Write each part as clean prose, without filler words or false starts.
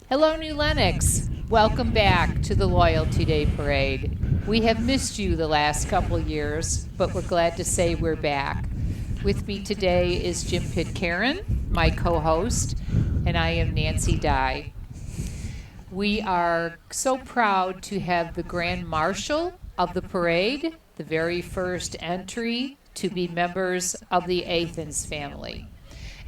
Hello, New Lenox. Welcome back to the Loyalty Day Parade. We have missed you the last couple years, but we're glad to say we're back. With me today is Jim Pitcairn, my co host, and I am Nancy Dye. We are so proud to have the Grand Marshal of the parade, the very first entry to be members of the Athens family.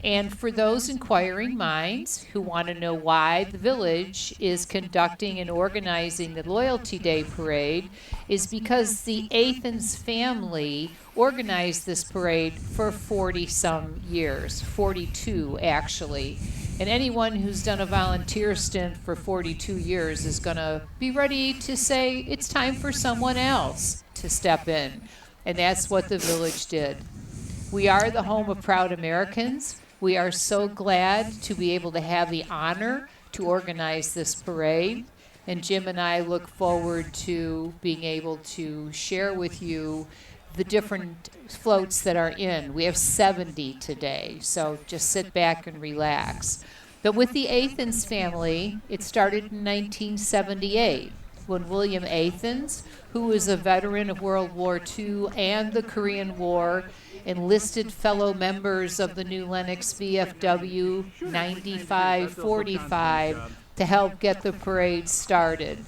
And for those inquiring minds who want to know why the village is conducting and organizing the Loyalty Day Parade, is because the Athens family organized this parade for 40 some years, 42 actually. And anyone who's done a volunteer stint for 42 years is going to be ready to say it's time for someone else to step in. And that's what the village did. We are the home of proud Americans. We are so glad to be able to have the honor to organize this parade. And Jim and I look forward to being able to share with you the different floats that are in. We have 70 today, so just sit back and relax. But with the Athens family, it started in 1978 when William Athens, who was a veteran of World War II and the Korean War, enlisted fellow members of the New Lenox VFW 9545 to help get the parade started.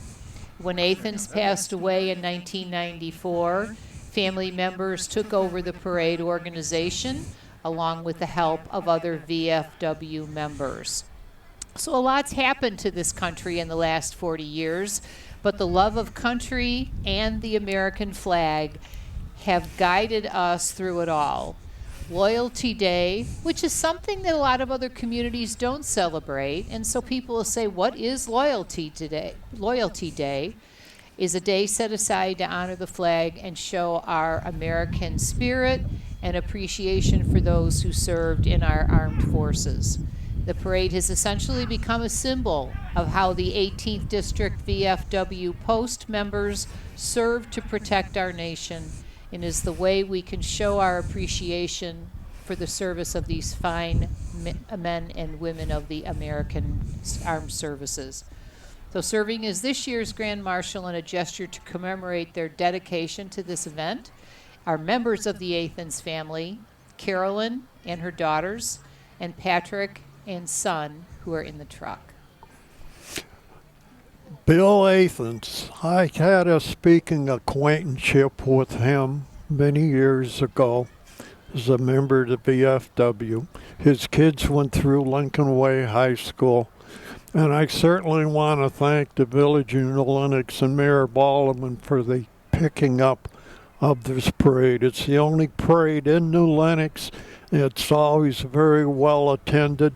When Athens passed away in 1994, family members took over the parade organization along with the help of other VFW members. So a lot's happened to this country in the last 40 years, but the love of country and the American flag have guided us through it all. Loyalty Day, which is something that a lot of other communities don't celebrate, and so people will say, what is Loyalty Day? Loyalty Day is a day set aside to honor the flag and show our American spirit and appreciation for those who served in our armed forces. The parade has essentially become a symbol of how the 18th District VFW Post members serve to protect our nation, and is the way we can show our appreciation for the service of these fine men and women of the American Armed Services. So serving as this year's Grand Marshal in a gesture to commemorate their dedication to this event are members of the Athens family, Carolyn and her daughters, and Patrick and son, who are in the truck. Bill Athens, I had a speaking acquaintanceship with him many years ago as a member of the VFW. His kids went through Lincoln Way High School, and I certainly want to thank the Village of New Lenox and Mayor Balliman for the picking up of this parade. It's the only parade in New Lenox. It's always very well attended,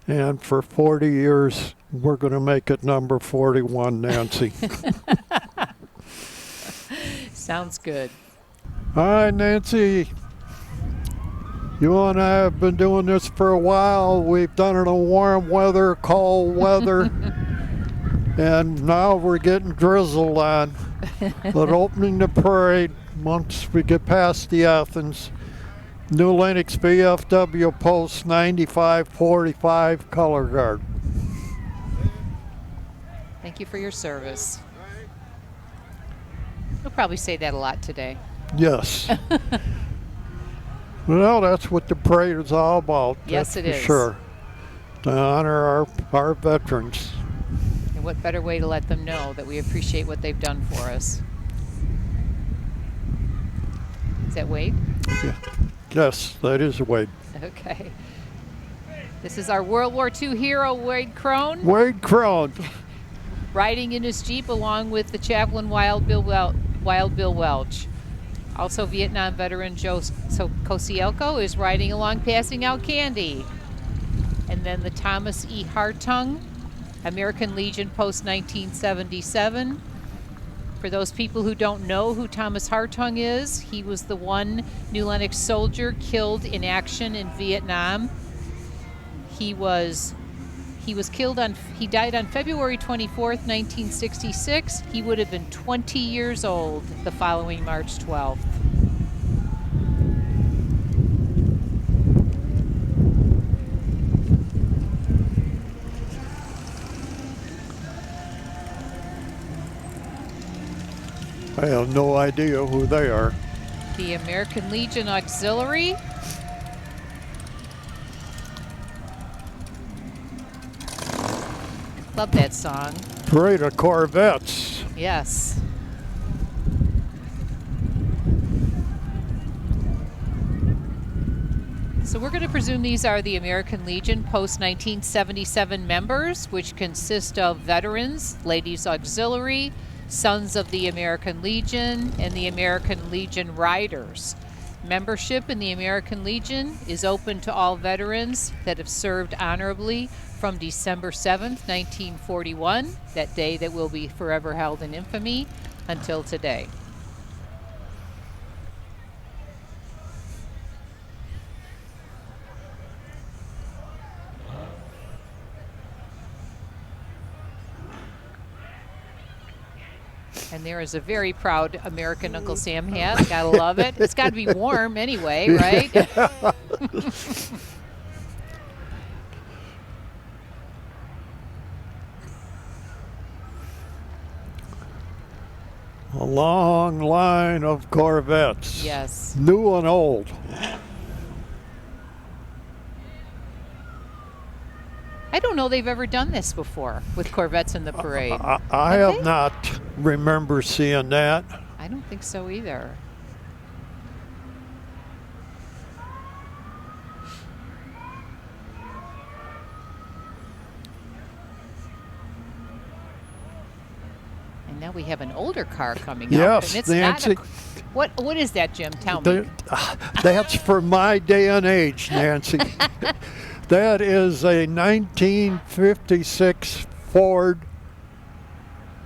and for 40 years, we're going to make it number 41, Nancy. Sounds good. All right, Nancy. You and I have been doing this for a while. We've done it in warm weather, cold weather, and now we're getting drizzled on. But opening the parade, once we get past the Athens, New Lenox VFW Post 9545 color guard. Thank you for your service. We'll probably say that a lot today. Yes. Well, that's what the parade is all about. Yes, it is. Sure. To honor our veterans. And what better way to let them know that we appreciate what they've done for us? Is that Wade? Yeah. Yes, that is Wade. Okay. This is our World War II hero, Wade Crone, Wade Crone. riding in his Jeep along with the chaplain Wild Bill Welch. Also, Vietnam veteran Joe Kosielko is riding along passing out candy. And then the Thomas E. Hartung, American Legion Post 1977. For those people who don't know who Thomas Hartung is, he was the one New Lenox soldier killed in action in Vietnam. He died on February 24th, 1966. He would have been 20 years old the following March 12th. I have no idea who they are. The American Legion Auxiliary. Love that song. Parade of Corvettes. Yes. So we're going to presume these are the American Legion post-1977 members, which consist of veterans, ladies auxiliary, sons of the American Legion, and the American Legion Riders. Membership in the American Legion is open to all veterans that have served honorably from December 7th, 1941, that day that will be forever held in infamy, until today. And there is a very proud American Uncle Sam hat. Gotta love it. It's got to be warm anyway, right? A long line of Corvettes. Yes. New and old. I don't know they've ever done this before with Corvettes in the parade. I have not remember seeing that. I don't think so either. And now we have an older car coming up. Yes, And it's Nancy. not what is that, Jim? Tell me. That's for my day and age, Nancy. That is a 1956 Ford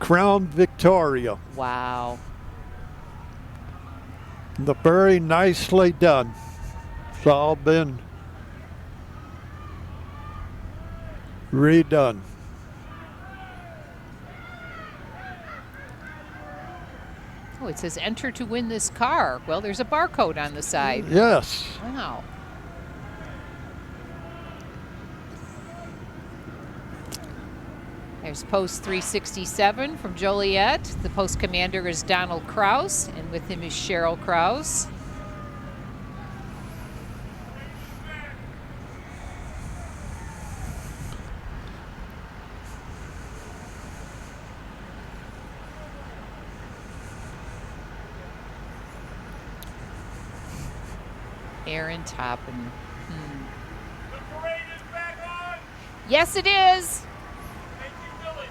Crown Victoria. Wow. Very nicely done. It's all been redone. Oh, it says enter to win this car. Well, there's a barcode on the side. Yes. Wow. There's post 367 from Joliet. The post commander is Donald Krause, and with him is Cheryl Krause. Aaron Toppin. The parade is back on. Yes, it is. Thank you, Village.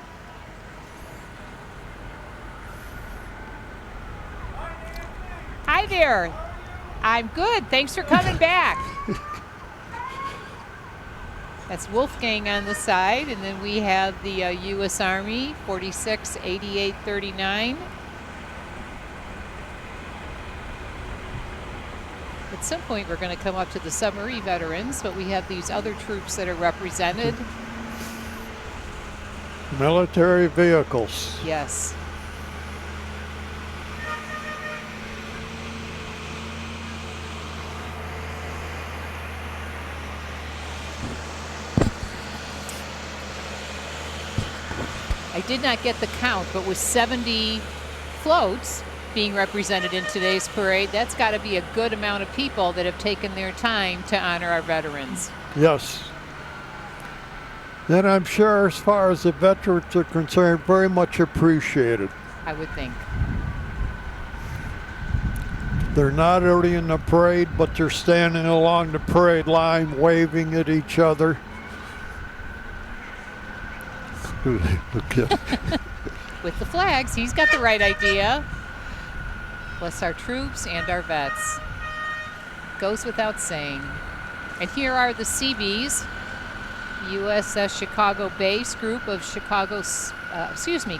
Hi there. I'm good. Thanks for coming back. That's Wolfgang on the side, and then we have the U.S. Army 468839. At some point, we're going to come up to the submarine veterans, but we have these other troops that are represented. Military vehicles. Yes. I did not get the count, but with 70 floats being represented in today's parade, that's got to be a good amount of people that have taken their time to honor our veterans. Yes. And I'm sure as far as the veterans are concerned, very much appreciated. I would think. They're not only in the parade, but they're standing along the parade line waving at each other. Okay. With the flags, he's got the right idea. Bless our troops and our vets. Goes without saying. And here are the Seabees, USS Chicago base, group of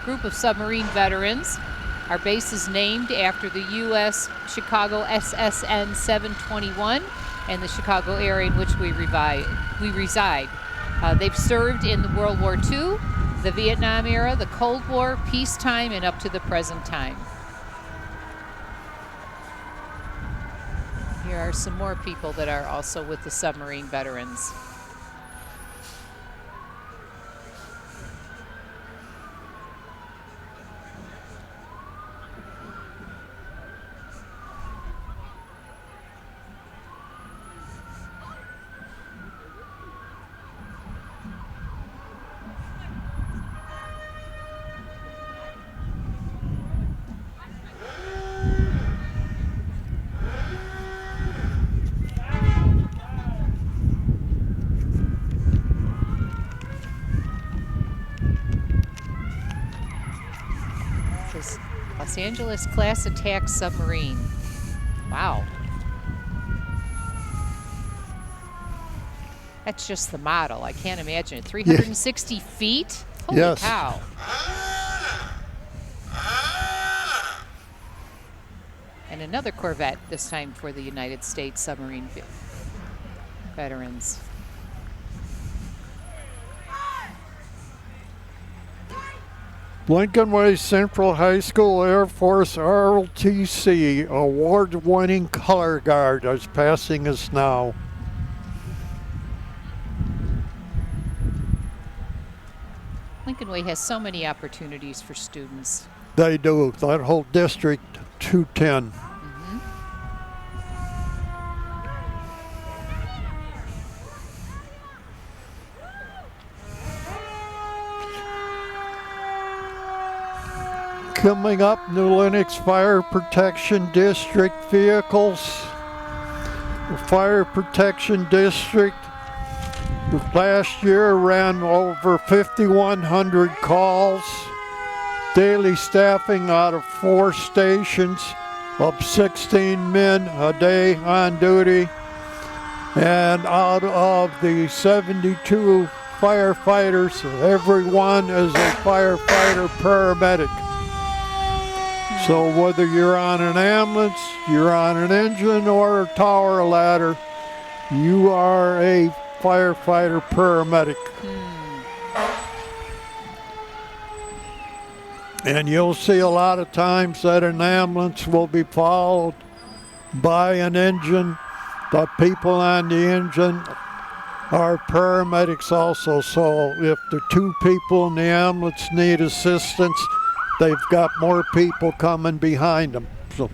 group of submarine veterans. Our base is named after the U.S. Chicago SSN 721 and the Chicago area in which we reside. They've served in the World War II, the Vietnam era, the Cold War, peacetime, and up to the present time. Here are some more people that are also with the submarine veterans. Los Angeles class attack submarine. Wow. That's just the model. I can't imagine it. 360 feet? Holy Yes. cow. And another Corvette, this time for the United States submarine veterans. Lincoln Way Central High School Air Force ROTC award-winning color guard is passing us now. Lincoln Way has so many opportunities for students. They do. That whole district 210. Coming up, New Lenox Fire Protection District vehicles. The Fire Protection District last year ran over 5,100 calls. Daily staffing out of 4 stations of 16 men a day on duty. And out of the 72 firefighters, everyone is a firefighter paramedic. So whether you're on an ambulance, you're on an engine or a tower ladder, you are a firefighter paramedic. And you'll see a lot of times that an ambulance will be followed by an engine. The people on the engine are paramedics also. So if the 2 people in the ambulance need assistance, they've got more people coming behind them. So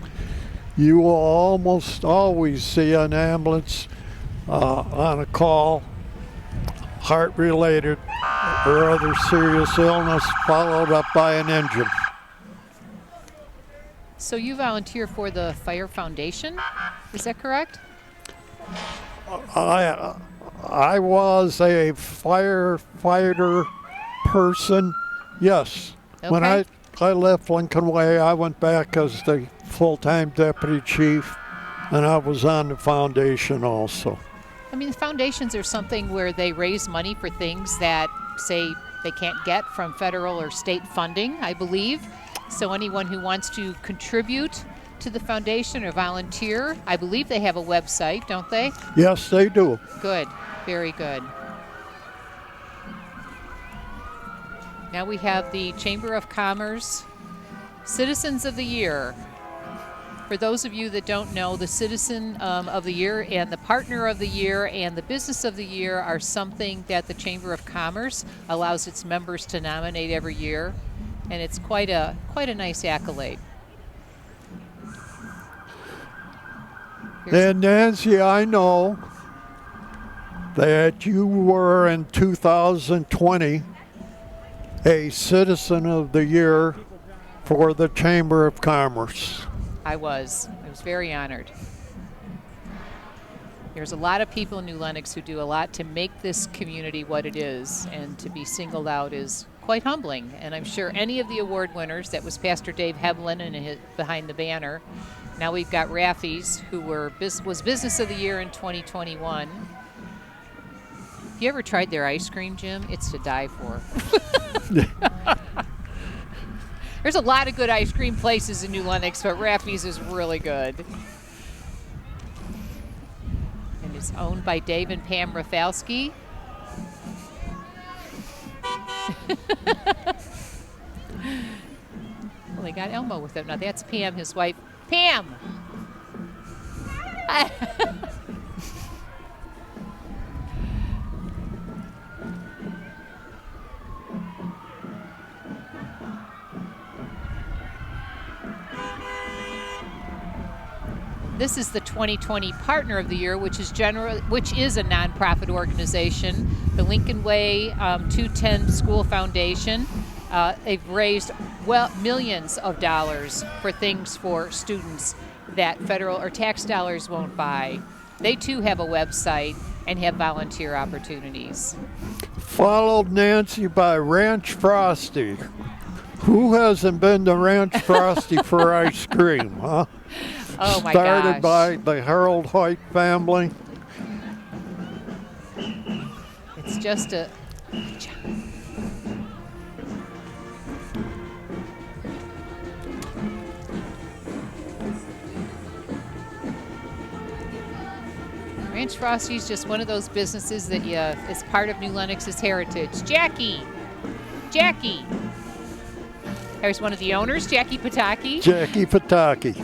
you will almost always see an ambulance on a call, heart-related or other serious illness, followed up by an engine. So you volunteer for the Fire Foundation, is that correct? I was a firefighter person, yes. Okay. When I left Lincoln Way, I went back as the full-time deputy chief, and I was on the foundation also. I mean, the foundations are something where they raise money for things that, say, they can't get from federal or state funding, I believe. So anyone who wants to contribute to the foundation or volunteer, I believe they have a website, don't they? Yes, they do. Good, very good. Now we have the Chamber of Commerce Citizens of the Year. For those of you that don't know, the Citizen of the Year and the Partner of the Year and the Business of the Year are something that the Chamber of Commerce allows its members to nominate every year, and it's quite a nice accolade. And Nancy, I know that you were in 2020 a Citizen of the Year for the Chamber of Commerce. I was very honored. There's a lot of people in New Lenox who do a lot to make this community what it is, and to be singled out is quite humbling. And I'm sure any of the award winners, that was Pastor Dave Heblin and behind the banner. Now we've got Raffies, who was Business of the Year in 2021. Have you ever tried their ice cream, Jim? It's to die for. There's a lot of good ice cream places in New Lenox, but Raffies is really good. And it's owned by Dave and Pam Rafalski. Well, they got Elmo with them. Now that's Pam, his wife. Pam! This is the 2020 Partner of the Year, which is a nonprofit organization, the Lincoln Way 210 School Foundation. They've raised millions of dollars for things for students that federal or tax dollars won't buy. They too have a website and have volunteer opportunities. Followed, Nancy, by Ranch Frosty, Who hasn't been to Ranch Frosty for ice cream, huh? Oh my Started by gosh. the Harold Hoyt family. It's just a. Ranch Frosty's just one of those businesses that is part of New Lenox's heritage. Jackie! Jackie! There's one of the owners, Jackie Pataki. Jackie Pataki.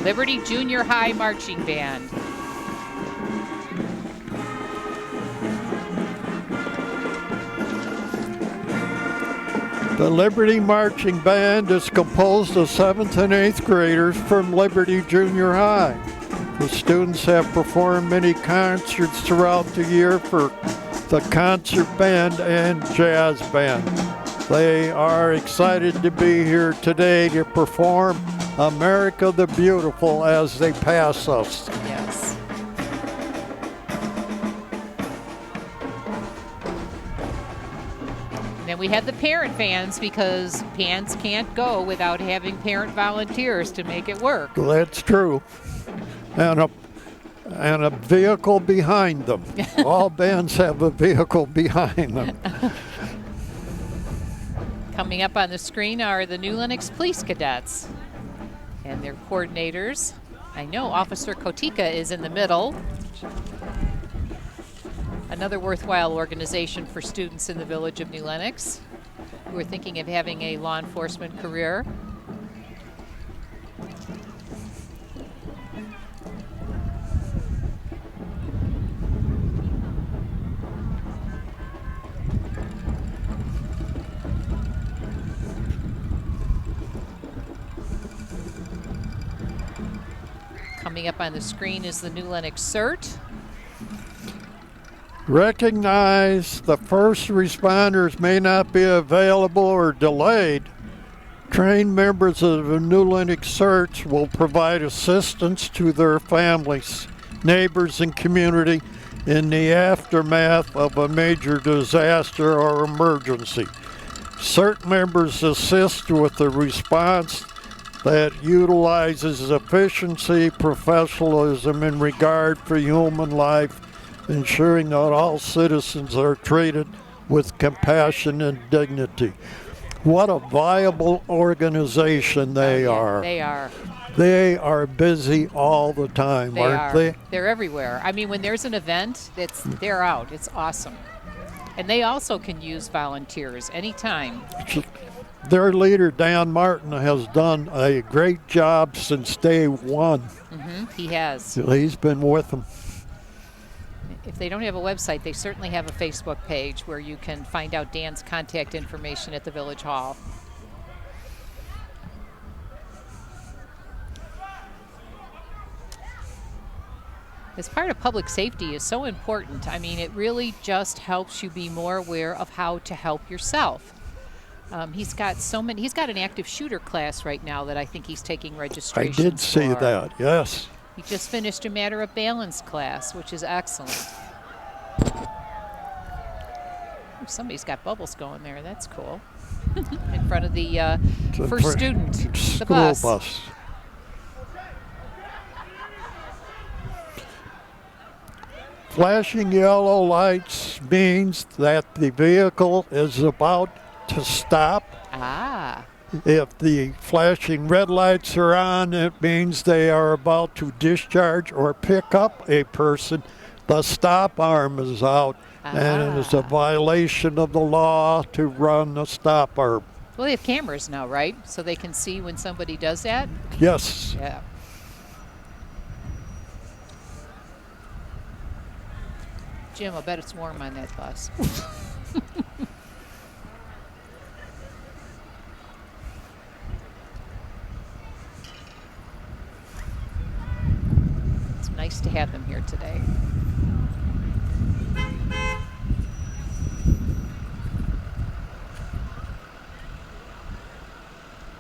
Liberty Junior High Marching Band. The Liberty Marching Band is composed of 7th and 8th graders from Liberty Junior High. The students have performed many concerts throughout the year for the concert band and jazz band. They are excited to be here today to perform America the Beautiful as they pass us. Yes. Then we had the parent fans because bands can't go without having parent volunteers to make it work. That's true. And a vehicle behind them. All bands have a vehicle behind them. Coming up on the screen are the New Lenox Police Cadets and their coordinators. I know Officer Kotika is in the middle. Another worthwhile organization for students in the Village of New Lenox who are thinking of having a law enforcement career. Coming up on the screen is the New Lenox CERT. Recognize the first responders may not be available or delayed. Trained members of the New Lenox CERT will provide assistance to their families, neighbors, and community in the aftermath of a major disaster or emergency. CERT members assist with the response that utilizes efficiency, professionalism, and regard for human life, ensuring that all citizens are treated with compassion and dignity. What a viable organization they are. They are. They are busy all the time, aren't they? They're everywhere. I mean, when there's an event, they're out. It's awesome. And they also can use volunteers anytime. Their leader, Dan Martin, has done a great job since day one. He has. He's been with them. If they don't have a website, they certainly have a Facebook page where you can find out Dan's contact information at the Village Hall. As part of public safety is so important. I mean, it really just helps you be more aware of how to help yourself. He's got an active shooter class right now that I think he's taking registration. I did see that, yes. He just finished a matter of balance class, which is excellent. Ooh, somebody's got bubbles going there. That's cool. In front of the first student, the bus. Flashing yellow lights means that the vehicle is about to stop. Ah. If the flashing red lights are on, it means they are about to discharge or pick up a person. The stop arm is out, and it is a violation of the law to run the stop arm. Well, they have cameras now, right? So they can see when somebody does that? Yes. Yeah. Jim, I bet it's warm on that bus. It's nice to have them here today.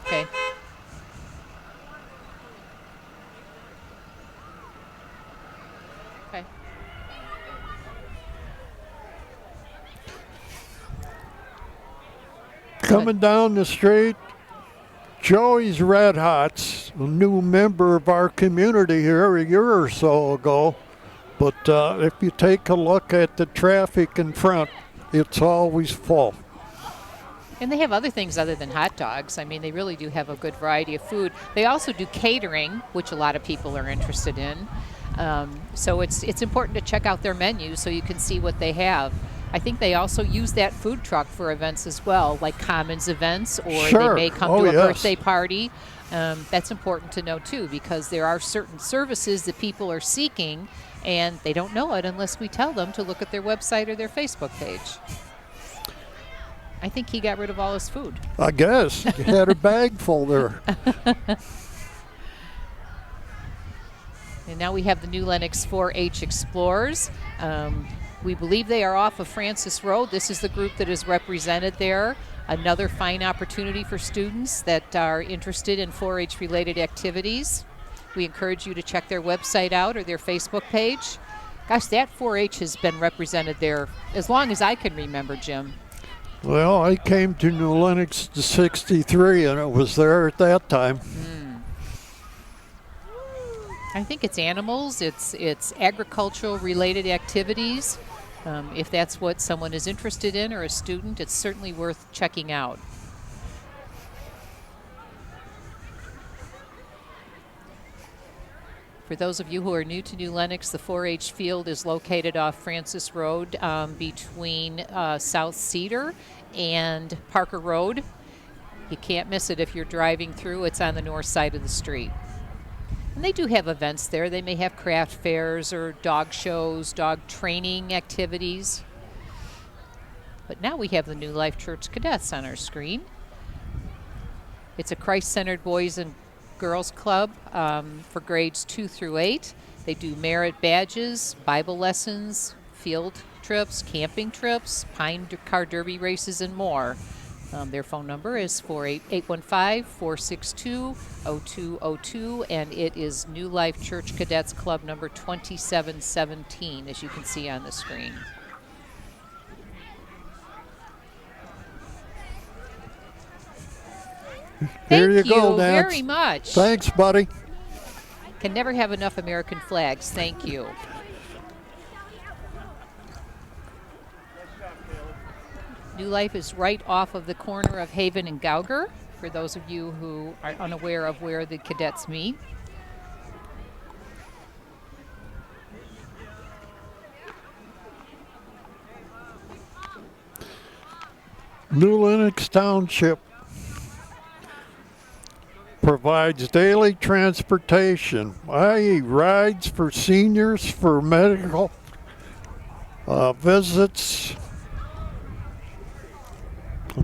Okay. Okay. Coming down the street, Joey's Red Hots, a new member of our community here a year or so ago. But if you take a look at the traffic in front, it's always full. And they have other things other than hot dogs. I mean, they really do have a good variety of food. They also do catering, which a lot of people are interested in. So it's important to check out their menu so you can see what they have. I think they also use that food truck for events as well, like Commons events, or Sure. they may come to a birthday party. That's important to know, too, because there are certain services that people are seeking, and they don't know it unless we tell them to look at their website or their Facebook page. I think he got rid of all his food. I guess. He had a bag full there. And now we have the New Lenox 4-H Explorers. We believe they are off of Francis Road. This is the group that is represented there. Another fine opportunity for students that are interested in 4-H related activities. We encourage you to check their website out or their Facebook page. Gosh, that 4-H has been represented there as long as I can remember, Jim. Well, I came to New Lenox in '63, and it was there at that time. I think it's animals, it's agricultural related activities. If that's what someone is interested in or a student, it's certainly worth checking out. For those of you who are new to New Lenox, the 4-H field is located off Francis Road between South Cedar and Parker Road. You can't miss it if you're driving through. It's on the north side of the street. And they do have events there. They may have craft fairs or dog shows, dog training activities. But now we have the New Life Church Cadets on our screen. It's a Christ-centered boys and girls club for grades 2 through 8. They do merit badges, Bible lessons, field trips, camping trips, pine car derby races, and more. Their phone number is 815-462-0202, and it is New Life Church Cadets Club number 2717, as you can see on the screen. Here you go, Thank you Nance. very much. Thanks, buddy. Can never have enough American flags. Thank you. New Life is right off of the corner of Haven and Gauger, for those of you who are unaware of where the cadets meet. New Lenox Township provides daily transportation, i.e. rides for seniors, for medical visits.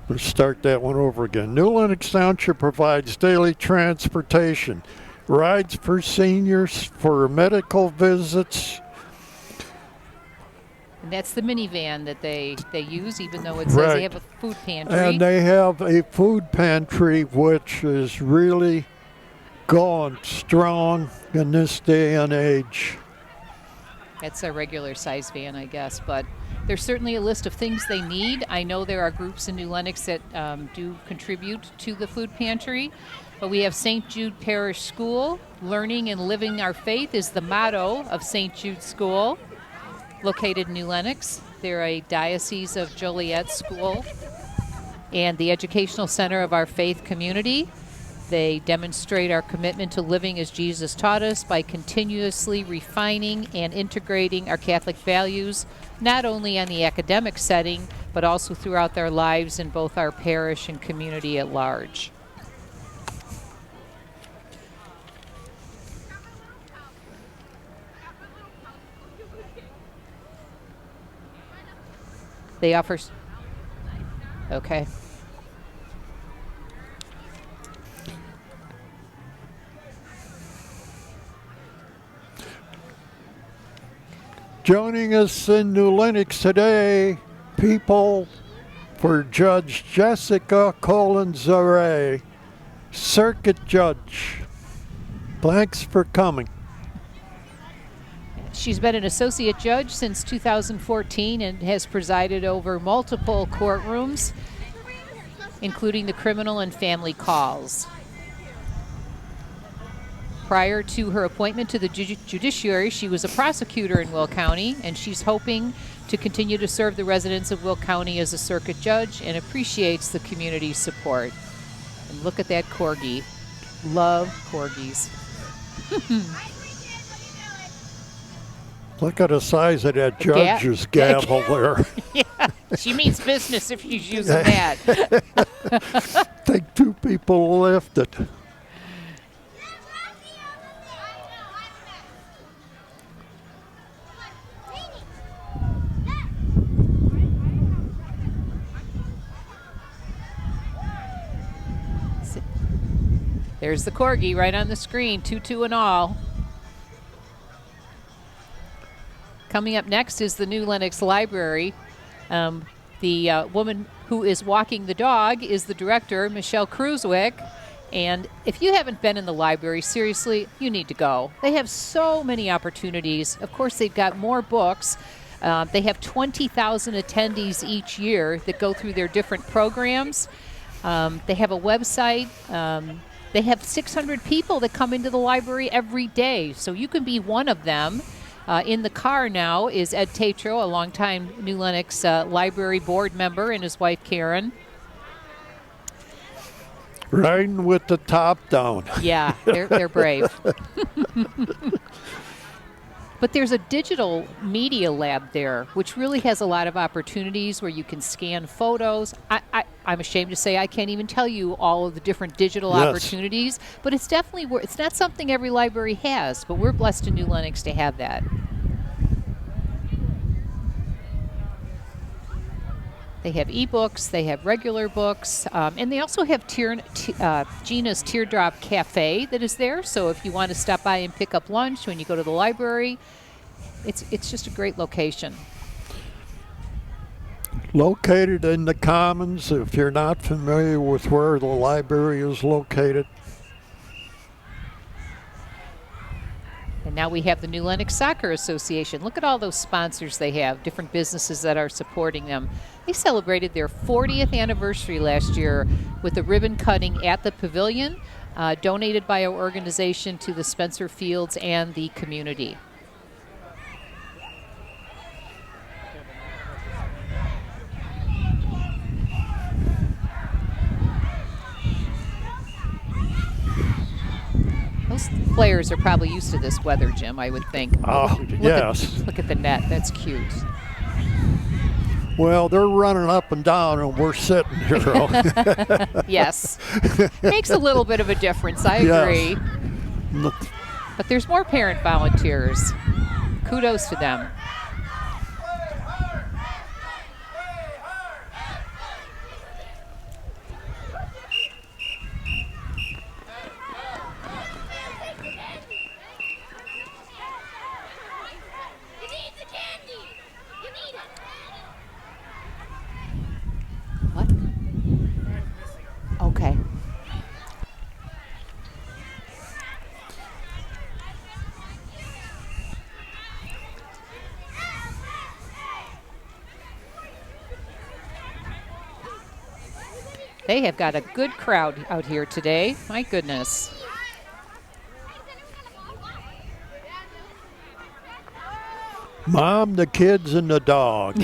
Let's start that one over again. New Lenox Township provides daily transportation, rides for seniors, for medical visits. And that's the minivan that they use, even though it says they have a food pantry. And they have a food pantry, which is really going strong in this day and age. That's a regular size van, I guess, but there's certainly a list of things they need. I know there are groups in New Lenox that do contribute to the food pantry, but we have St. Jude Parish School. Learning and living our faith is the motto of St. Jude School, located in New Lenox. They're a Diocese of Joliet school and the educational center of our faith community. They demonstrate our commitment to living as Jesus taught us by continuously refining and integrating our Catholic values, not only on the academic setting, but also throughout their lives in both our parish and community at large. They offer... Okay. Joining us in New Lenox today, people for Judge Jessica Colin-Zaray, Circuit Judge. Thanks for coming. She's been an associate judge since 2014 and has presided over multiple courtrooms. including the criminal and family calls. Prior to her appointment to the judiciary, she was a prosecutor in Will County, and she's hoping to continue to serve the residents of Will County as a circuit judge and appreciates the community's support. And look at that corgi. Love corgis. Look at the size of that judge's gavel there. Yeah, she means business if she's using that. Take 2 people to lift it. There's the corgi right on the screen, tutu and all. Coming up next is the New Lenox Library. The woman who is walking the dog is the director, Michelle Kruzwick. And if you haven't been in the library, seriously, you need to go. They have so many opportunities. Of course, they've got more books. They have 20,000 attendees each year that go through their different programs. They have a website. They have 600 people that come into the library every day, so you can be one of them. In the car now is Ed Tatro, a longtime New Lenox Library board member, and his wife Karen. Riding with the top down. Yeah, they're brave. But there's a digital media lab there, which really has a lot of opportunities where you can scan photos. I'm ashamed to say I can't even tell you all of the different digital opportunities, but it's definitely, it's not something every library has, but we're blessed in New Lenox to have that. They have ebooks, they have regular books, and they also have Gina's Teardrop Cafe that is there. So if you want to stop by and pick up lunch when you go to the library, it's just a great location. Located in the Commons, if you're not familiar with where the library is located. And now we have the New Lenox Soccer Association. Look at all those sponsors they have, different businesses that are supporting them. They celebrated their 40th anniversary last year with a ribbon cutting at the pavilion, donated by our organization to the Spencer Fields and the community. Those players are probably used to this weather, Jim, I would think. Yes. Look at the net. That's cute. Well, they're running up and down, and we're sitting here. Yes. Makes a little bit of a difference, I agree. Yes. But there's more parent volunteers. Kudos to them. What? Okay. They have got a good crowd out here today. My goodness. Mom, the kids, and the dog.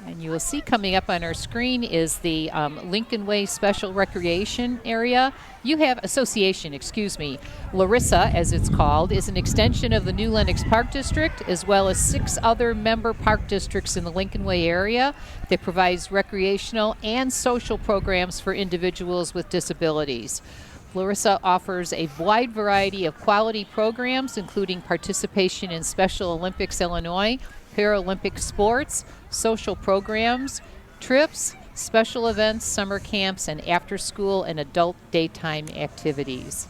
And you will see coming up on our screen is the Lincoln Way Special Recreation Area. You have association, excuse me. Larissa, as it's called, is an extension of the New Lenox Park District, as well as 6 other member park districts in the Lincoln Way area that provides recreational and social programs for individuals with disabilities. Larissa offers a wide variety of quality programs, including participation in Special Olympics Illinois, Paralympic sports, social programs, trips, special events, summer camps, and after-school and adult daytime activities.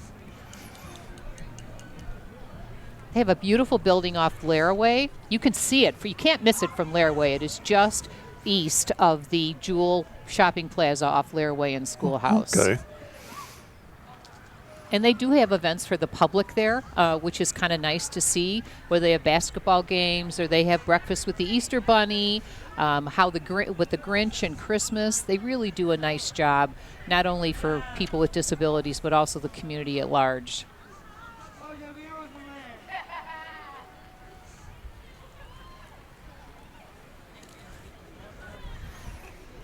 They have a beautiful building off Laraway. You can see it. You can't miss it from Laraway. It is just east of the Jewel Shopping Plaza off Laraway and Schoolhouse. Okay. And they do have events for the public there, which is kind of nice to see, where they have basketball games or they have breakfast with the Easter Bunny, with the Grinch and Christmas. They really do a nice job, not only for people with disabilities, but also the community at large.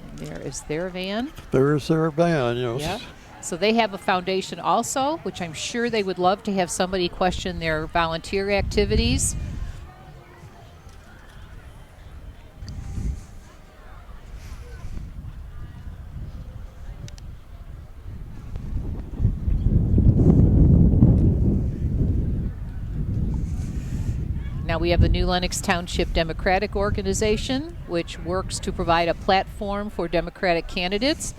And there is their van. There's their van, yes. Yeah. So they have a foundation also, which I'm sure they would love to have somebody question their volunteer activities. Now we have the New Lenox Township Democratic Organization, which works to provide a platform for Democratic candidates.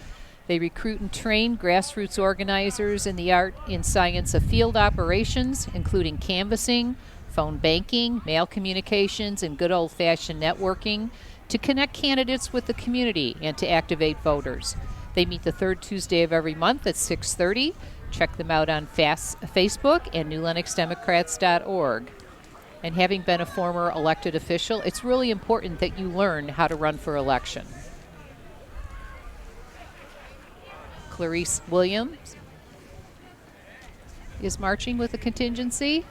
They recruit and train grassroots organizers in the art and science of field operations, including canvassing, phone banking, mail communications, and good old-fashioned networking to connect candidates with the community and to activate voters. They meet the third Tuesday of every month at 6:30. Check them out on Facebook and newlenoxdemocrats.org. And having been a former elected official, it's really important that you learn how to run for election. Clarice Williams is marching with the contingency.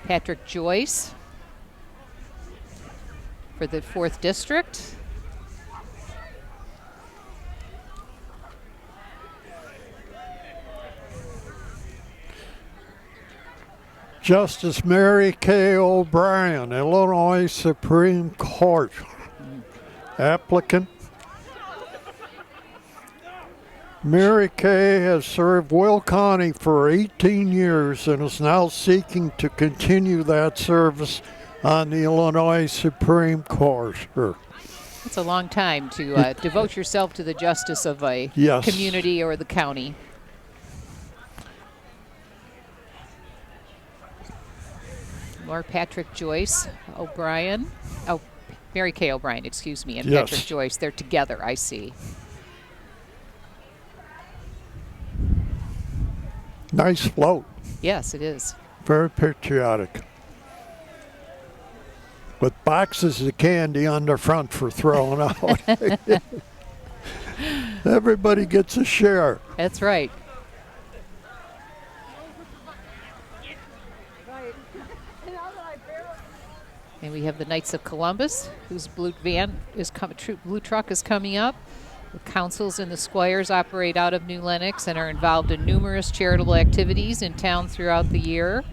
Patrick Joyce for the 4th District. Justice Mary K. O'Brien, Illinois Supreme Court. Applicant. Mary Kay has served Will County for 18 years and is now seeking to continue that service on the Illinois Supreme Court. It's a long time to devote yourself to the justice of a community or the county. More Patrick Joyce O'Brien. Oh, Mary Kay O'Brien, excuse me, and Patrick Joyce. They're together, I see. Nice float. Yes, it is. Very patriotic. With boxes of candy on the front for throwing out. Everybody gets a share. That's right. And we have the Knights of Columbus, whose blue truck is coming up. The councils and the squires operate out of New Lenox and are involved in numerous charitable activities in town throughout the year.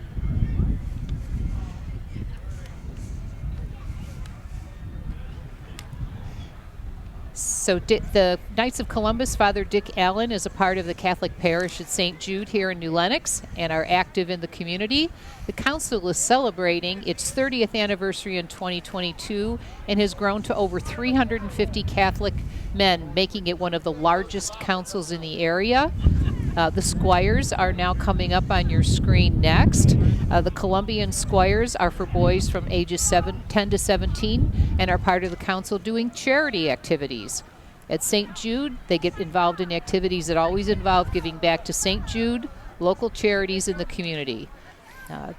So the Knights of Columbus, Father Dick Allen, is a part of the Catholic parish at St. Jude here in New Lenox and are active in the community. The council is celebrating its 30th anniversary in 2022 and has grown to over 350 Catholic men, making it one of the largest councils in the area. The squires are now coming up on your screen next. The Columbian squires are for boys from ages 10 to 17 and are part of the council doing charity activities. At St. Jude, they get involved in activities that always involve giving back to St. Jude, local charities in the community.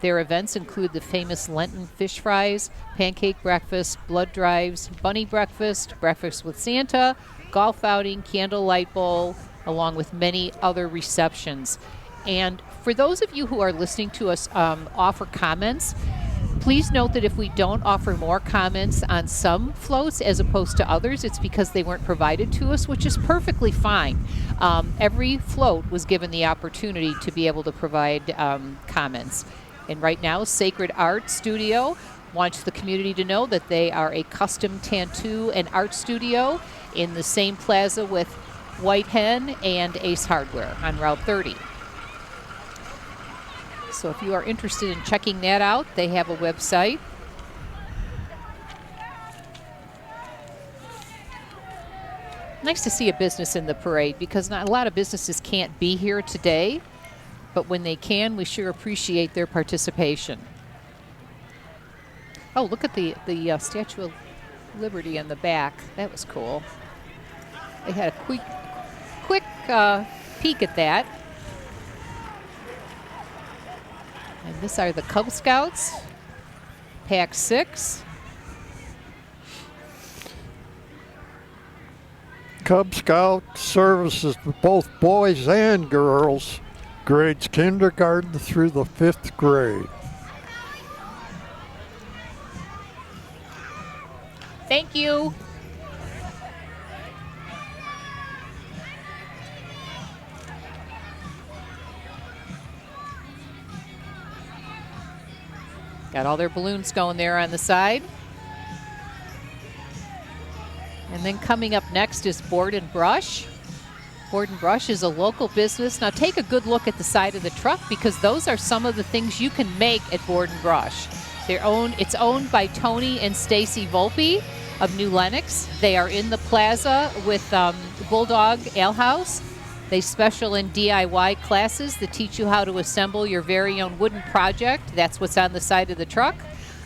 Their events include the famous Lenten fish fries, pancake breakfast, blood drives, bunny breakfast, breakfast with Santa, golf outing, candlelight bowl, along with many other receptions. And for those of you who are listening to us offer comments, please note that if we don't offer more comments on some floats as opposed to others, it's because they weren't provided to us, which is perfectly fine. Every float was given the opportunity to be able to provide comments. And right now, Sacred Art Studio wants the community to know that they are a custom tattoo and art studio in the same plaza with White Hen and Ace Hardware on Route 30. So if you are interested in checking that out, they have a website. Nice to see a business in the parade because not a lot of businesses can't be here today, but when they can, we sure appreciate their participation. Oh, look at the Statue of Liberty in the back. That was cool. They had a quick peek at that. And these are the Cub Scouts, Pack 6. Cub Scout services to both boys and girls, grades kindergarten through the 5th grade. Thank you. Got all their balloons going there on the side. And then coming up next is Board and Brush. Board and Brush is a local business. Now take a good look at the side of the truck because those are some of the things you can make at Board and Brush. It's owned by Tony and Stacy Volpe of New Lenox. They are in the plaza with Bulldog Ale House. They special in DIY classes that teach you how to assemble your very own wooden project. That's what's on the side of the truck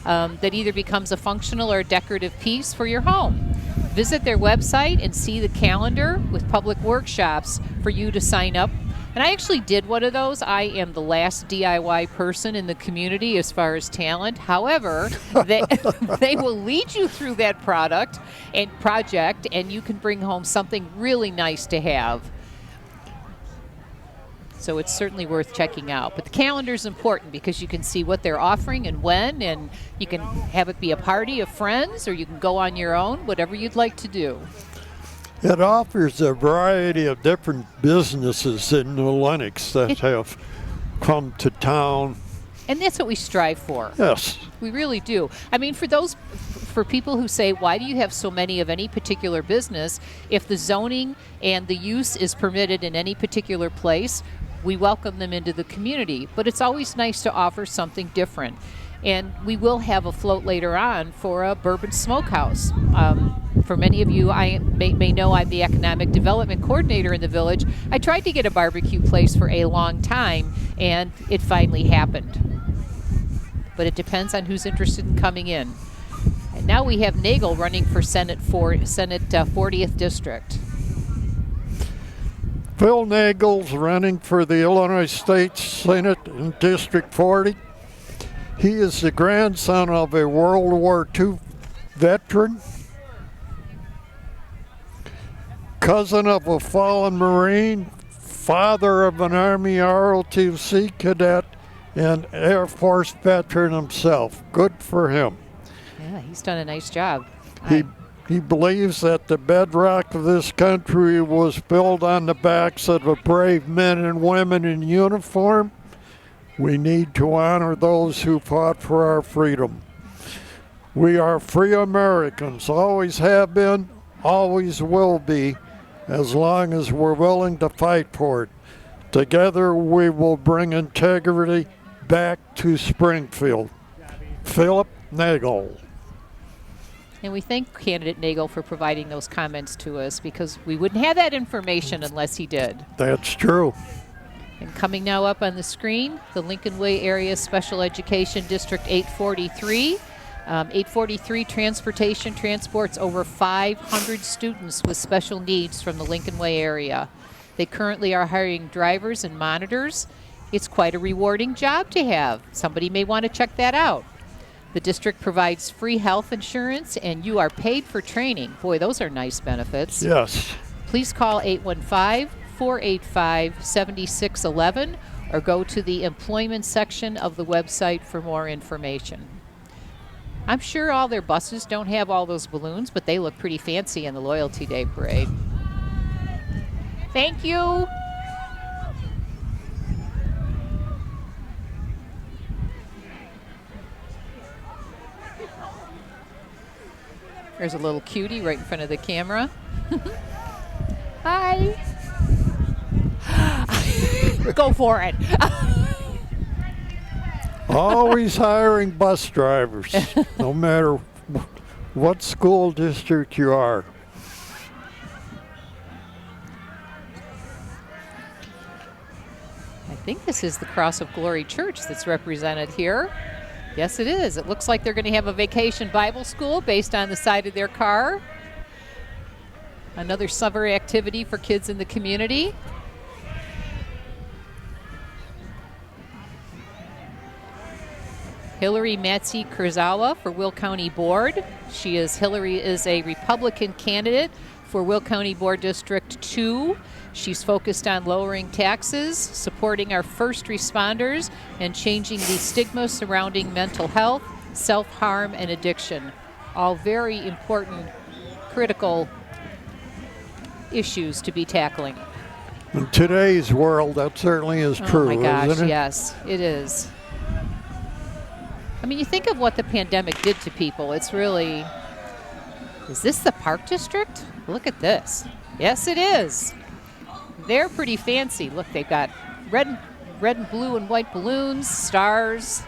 that either becomes a functional or a decorative piece for your home. Visit their website and see the calendar with public workshops for you to sign up. And I actually did one of those. I am the last DIY person in the community as far as talent. However, they will lead you through that project, and you can bring home something really nice to have. So it's certainly worth checking out. But the calendar is important because you can see what they're offering and when, and you can have it be a party of friends, or you can go on your own, whatever you'd like to do. It offers a variety of different businesses in New Lenox that have come to town. And that's what we strive for. Yes. We really do. I mean, for people who say, why do you have so many of any particular business? If the zoning and the use is permitted in any particular place, we welcome them into the community. But it's always nice to offer something different. And we will have a float later on for a bourbon smokehouse. For many of you, I may know I'm the economic development coordinator in the village. I tried to get a barbecue place for a long time, and it finally happened. But it depends on who's interested in coming in. And now we have Nagel running for Senate 40th District. Phil Nagel's running for the Illinois State Senate in District 40. He is the grandson of a World War II veteran, cousin of a fallen Marine, father of an Army ROTC cadet, and Air Force veteran himself. Good for him. Yeah, he's done a nice job. He believes that the bedrock of this country was built on the backs of the brave men and women in uniform. We need to honor those who fought for our freedom. We are free Americans, always have been, always will be, as long as we're willing to fight for it. Together we will bring integrity back to Springfield. Philip Nagel. And we thank candidate Nagel for providing those comments to us because we wouldn't have that information unless he did. That's true. And coming now up on the screen, the Lincoln Way Area Special Education District 843. 843 Transportation transports over 500 students with special needs from the Lincoln Way area. They currently are hiring drivers and monitors. It's quite a rewarding job to have. Somebody may want to check that out. The district provides free health insurance, and you are paid for training. Boy, those are nice benefits. Yes. Please call 815-485-7611 or go to the employment section of the website for more information. I'm sure all their buses don't have all those balloons, but they look pretty fancy in the Loyalty Day Parade. Thank you. There's a little cutie right in front of the camera. Hi. Go for it. Always hiring bus drivers, no matter what school district you are. I think this is the Cross of Glory Church that's represented here. Yes, it is. It looks like they're going to have a vacation Bible school based on the side of their car. Another summer activity for kids in the community. Hillary Matzi Kurzawa for Will County Board. Hillary is a Republican candidate for Will County Board District 2. She's focused on lowering taxes, supporting our first responders, and changing the stigma surrounding mental health, self-harm, and addiction. All very important, critical issues to be tackling. In today's world, that certainly is true, Oh my gosh, isn't it? yes, it is. I mean, you think of what the pandemic did to people. It's really, is this the Park District? Look at this. Yes, it is. They're pretty fancy. Look, they've got red and blue and white balloons, stars.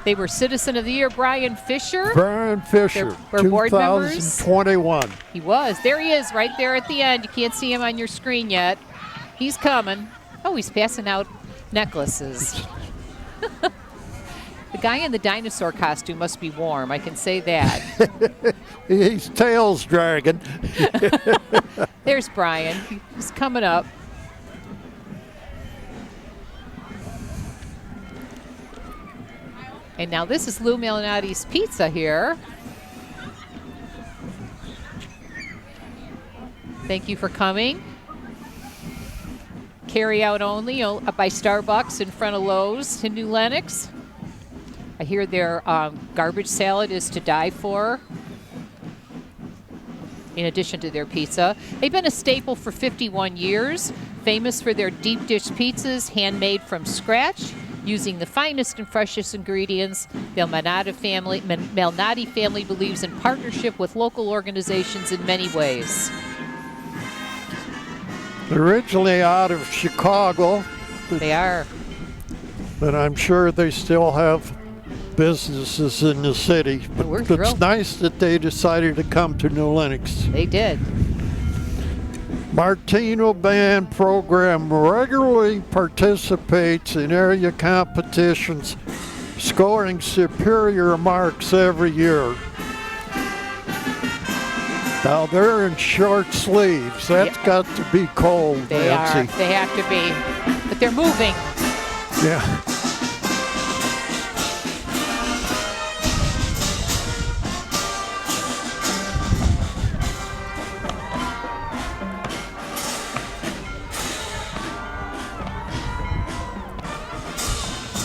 They were Citizen of the Year, Brian Fisher. Brian Fisher, They're board members. 2021. He was. There he is, right there at the end. You can't see him on your screen yet. He's coming. Oh, he's passing out necklaces. The guy in the dinosaur costume must be warm. I can say that. He's tails dragging. There's Brian. He's coming up. And now this is Lou Malinotti's Pizza here. Thank you for coming. Carry out only by Starbucks in front of Lowe's in New Lenox. I hear their garbage salad is to die for, in addition to their pizza. They've been a staple for 51 years, famous for their deep dish pizzas handmade from scratch, using the finest and freshest ingredients. The Malnati family believes in partnership with local organizations in many ways. Originally out of Chicago, They are. but I'm sure they still have businesses in the city. But we're it's thrilled. nice that they decided to come to New Lenox. They did. Martino Band program regularly participates in area competitions, scoring superior marks every year. Now they're in short sleeves. That's Yeah. got to be cold, They Nancy. are. They have to be. But they're moving. Yeah.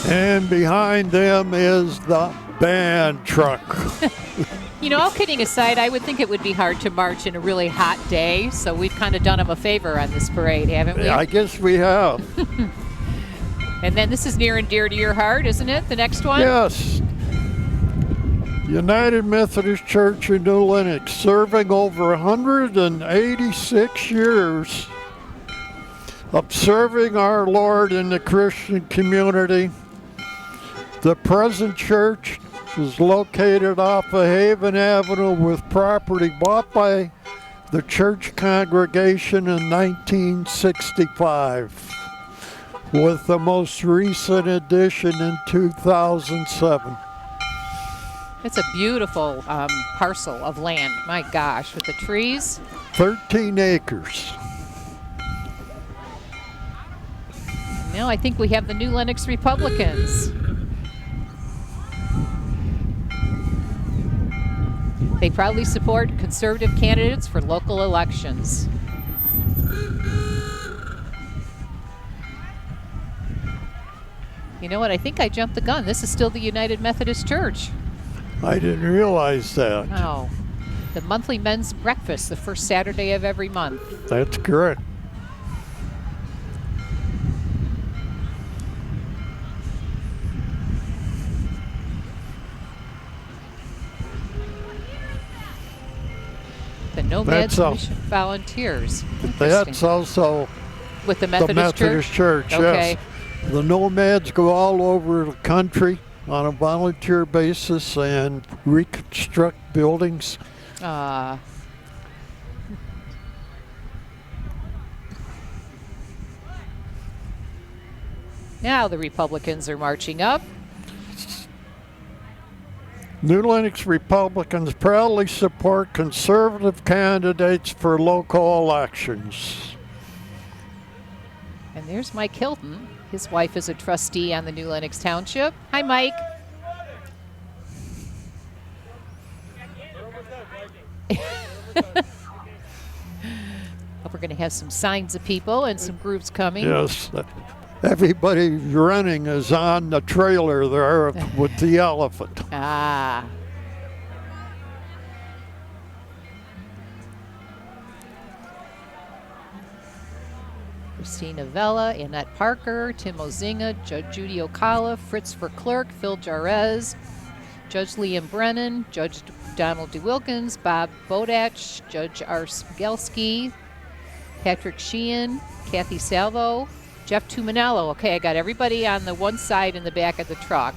And behind them is the band truck. You know, all kidding aside, I would think it would be hard to march in a really hot day, so we've kind of done them a favor on this parade, haven't we? I guess we have. And then this is near and dear to your heart, isn't it? The next one? Yes. United Methodist Church in New Lenox, serving over 186 years of serving our Lord in the Christian community. The present church is located off of Haven Avenue with property bought by the church congregation in 1965, with the most recent addition in 2007. It's a beautiful parcel of land. My gosh, with the trees. 13 acres. Now I think we have the New Lenox Republicans. They proudly support conservative candidates for local elections. You know what? I think I jumped the gun. This is still the United Methodist Church. I didn't realize that. Oh, the monthly men's breakfast, the first Saturday of every month. That's correct. The Nomads That's all. Mission Volunteers. That's Interesting. also With the the Methodist Methodist Church. Okay. Yes. The nomads go all over the country on a volunteer basis and reconstruct buildings. Now the Republicans are marching up. New Lenox Republicans proudly support conservative candidates for local elections. And there's Mike Hilton. His wife is a trustee on the New Lenox Township. Hi, Mike. We're going to have some signs of people and some groups coming. Yes. Everybody running is on the trailer there with the elephant. Ah. Christina Vella, Annette Parker, Tim Ozinga, Judge Judy Ocala, Fritz Verklerk, Phil Jarez, Judge Liam Brennan, Judge Donald DeWilkins, Bob Bodach, Judge R. Sgelski, Patrick Sheehan, Kathy Salvo, Jeff Tuminello. Okay, I got everybody on the one side in the back of the truck.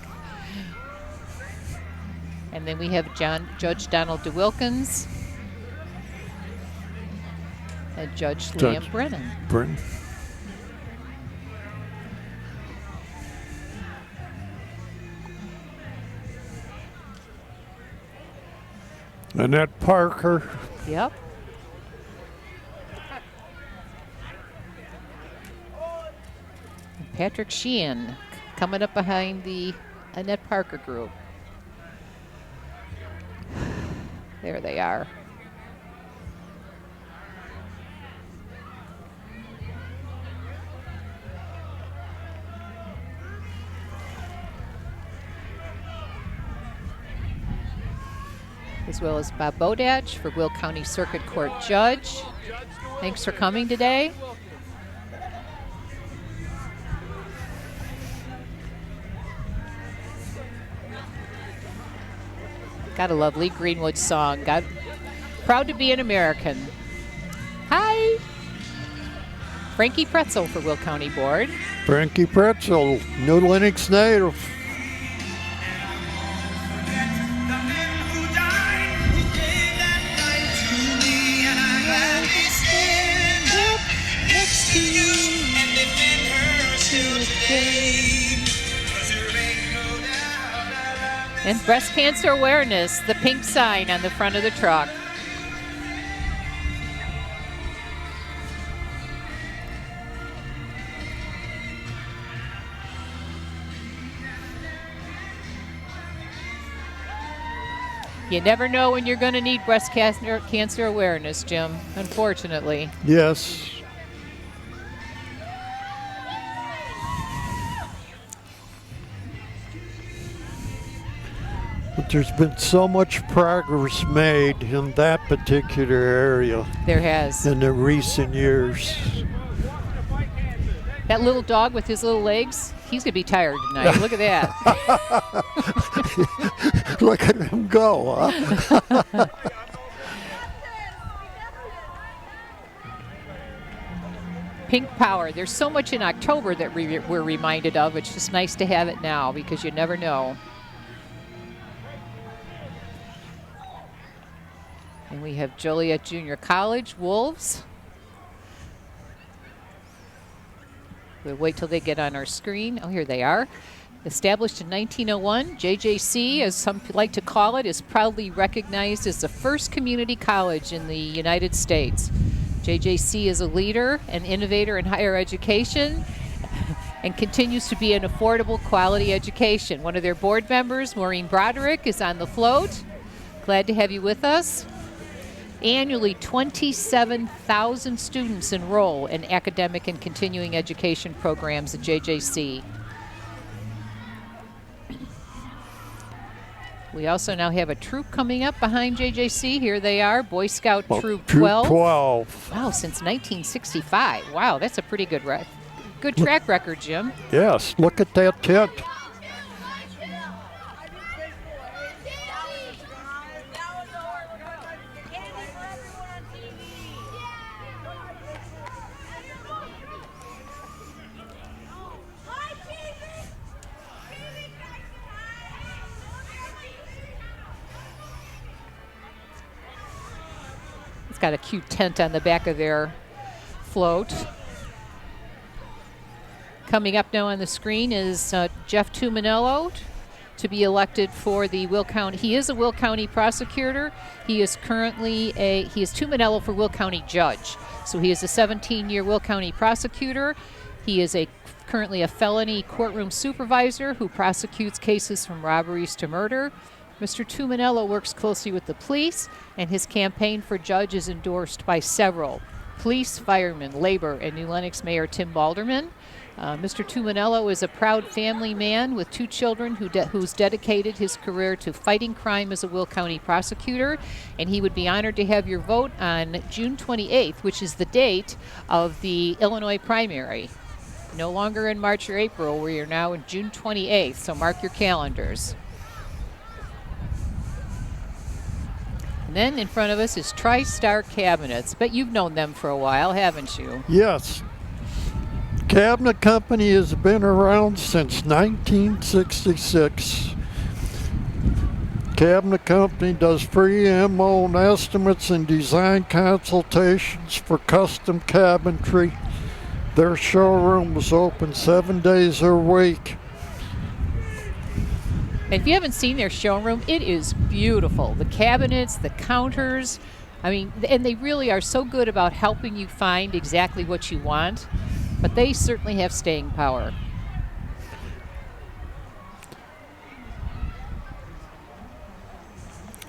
And then we have Judge Donald DeWilkins and Judge Liam Brennan. Annette Parker. Yep. Patrick Sheehan coming up behind the Annette Parker group. There they are. As well as Bob Bodach for Will County Circuit Court Judge. Thanks for coming today. Got a lovely Greenwood song. Proud to be an American. Hi. Frankie Pretzel for Will County Board. Frankie Pretzel, New Lenox native. And breast cancer awareness, the pink sign on the front of the truck. You never know when you're going to need breast cancer awareness, Jim, unfortunately. Yes. But there's been so much progress made in that particular area. There has. In the recent years. That little dog with his little legs, he's going to be tired tonight. Look at that. Look at him go, huh? Pink power. There's so much in October that we're reminded of. It's just nice to have it now because you never know. And we have Joliet Junior College, Wolves. We'll wait till they get on our screen. Oh, here they are. Established in 1901, JJC, as some like to call it, is proudly recognized as the first community college in the United States. JJC is a leader and innovator in higher education and continues to be an affordable quality education. One of their board members, Maureen Broderick, is on the float. Glad to have you with us. Annually, 27,000 students enroll in academic and continuing education programs at JJC. We also now have a troop coming up behind JJC. Here they are, Boy Scout Troop 12. Troop 12. Wow, since 1965. Wow, that's a pretty good track record, Jim. Yes, look at that tent. Got a cute tent on the back of their float. Coming up now on the screen is Jeff Tuminello to be elected for the Will County. He is a Will County prosecutor. He is currently he is Tuminello for Will County judge. So he is a 17-year Will County prosecutor. He is currently a felony courtroom supervisor who prosecutes cases from robberies to murder. Mr. Tuminello works closely with the police, and his campaign for judge is endorsed by several police, firemen, labor, and New Lenox Mayor Tim Balderman. Mr. Tuminello is a proud family man with 2 children who's dedicated his career to fighting crime as a Will County prosecutor, and he would be honored to have your vote on June 28th, which is the date of the Illinois primary. No longer in March or April, we are now in June 28th, so mark your calendars. And then in front of us is TriStar Cabinets. Bet you've known them for a while, haven't you? Yes. Cabinet Company has been around since 1966. Cabinet Company does free MO and estimates and design consultations for custom cabinetry. Their showroom is open 7 days a week. If you haven't seen their showroom, it is beautiful. The cabinets, the counters, I mean, and they really are so good about helping you find exactly what you want, but they certainly have staying power.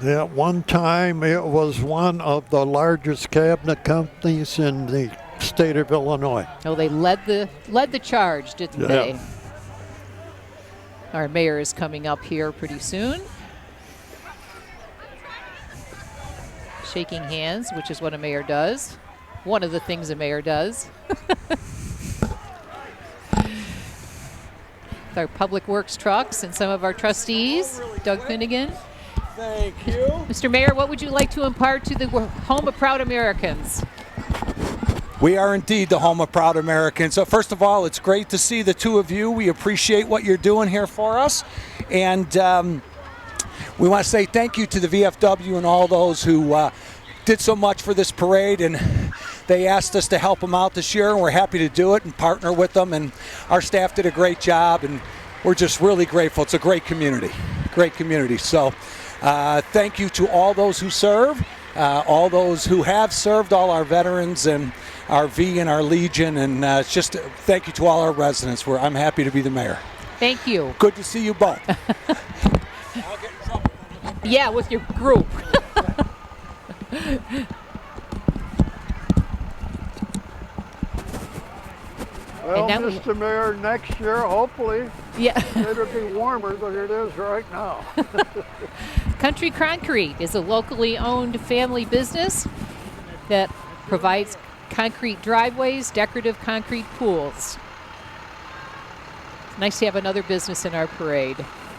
At one time, it was one of the largest cabinet companies in the state of Illinois. Oh, they led the charge, didn't they? Our mayor is coming up here pretty soon. Shaking hands, which is what a mayor does. One of the things a mayor does. With our public works trucks and some of our trustees. Doug Finnegan. Thank you. Mr. Mayor, what would you like to impart to the home of proud Americans? We are indeed the home of proud Americans. So first of all, it's great to see the 2 of you. We appreciate what you're doing here for us. And we want to say thank you to the VFW and all those who did so much for this parade. And they asked us to help them out this year, and we're happy to do it and partner with them. And our staff did a great job, and we're just really grateful. It's a great community, great community. So thank you to all those who serve, all those who have served, all our veterans and our V and our Legion, and it's just thank you to all our residents. I'm happy to be the mayor. Thank you. Good to see you both. I'll get in trouble. Yeah, with your group. Well, And now Mr. Mayor, next year, hopefully, Yeah. it'll be warmer than it is right now. Country Concrete is a locally owned family business that provides concrete driveways, decorative concrete pools. It's nice to have another business in our parade.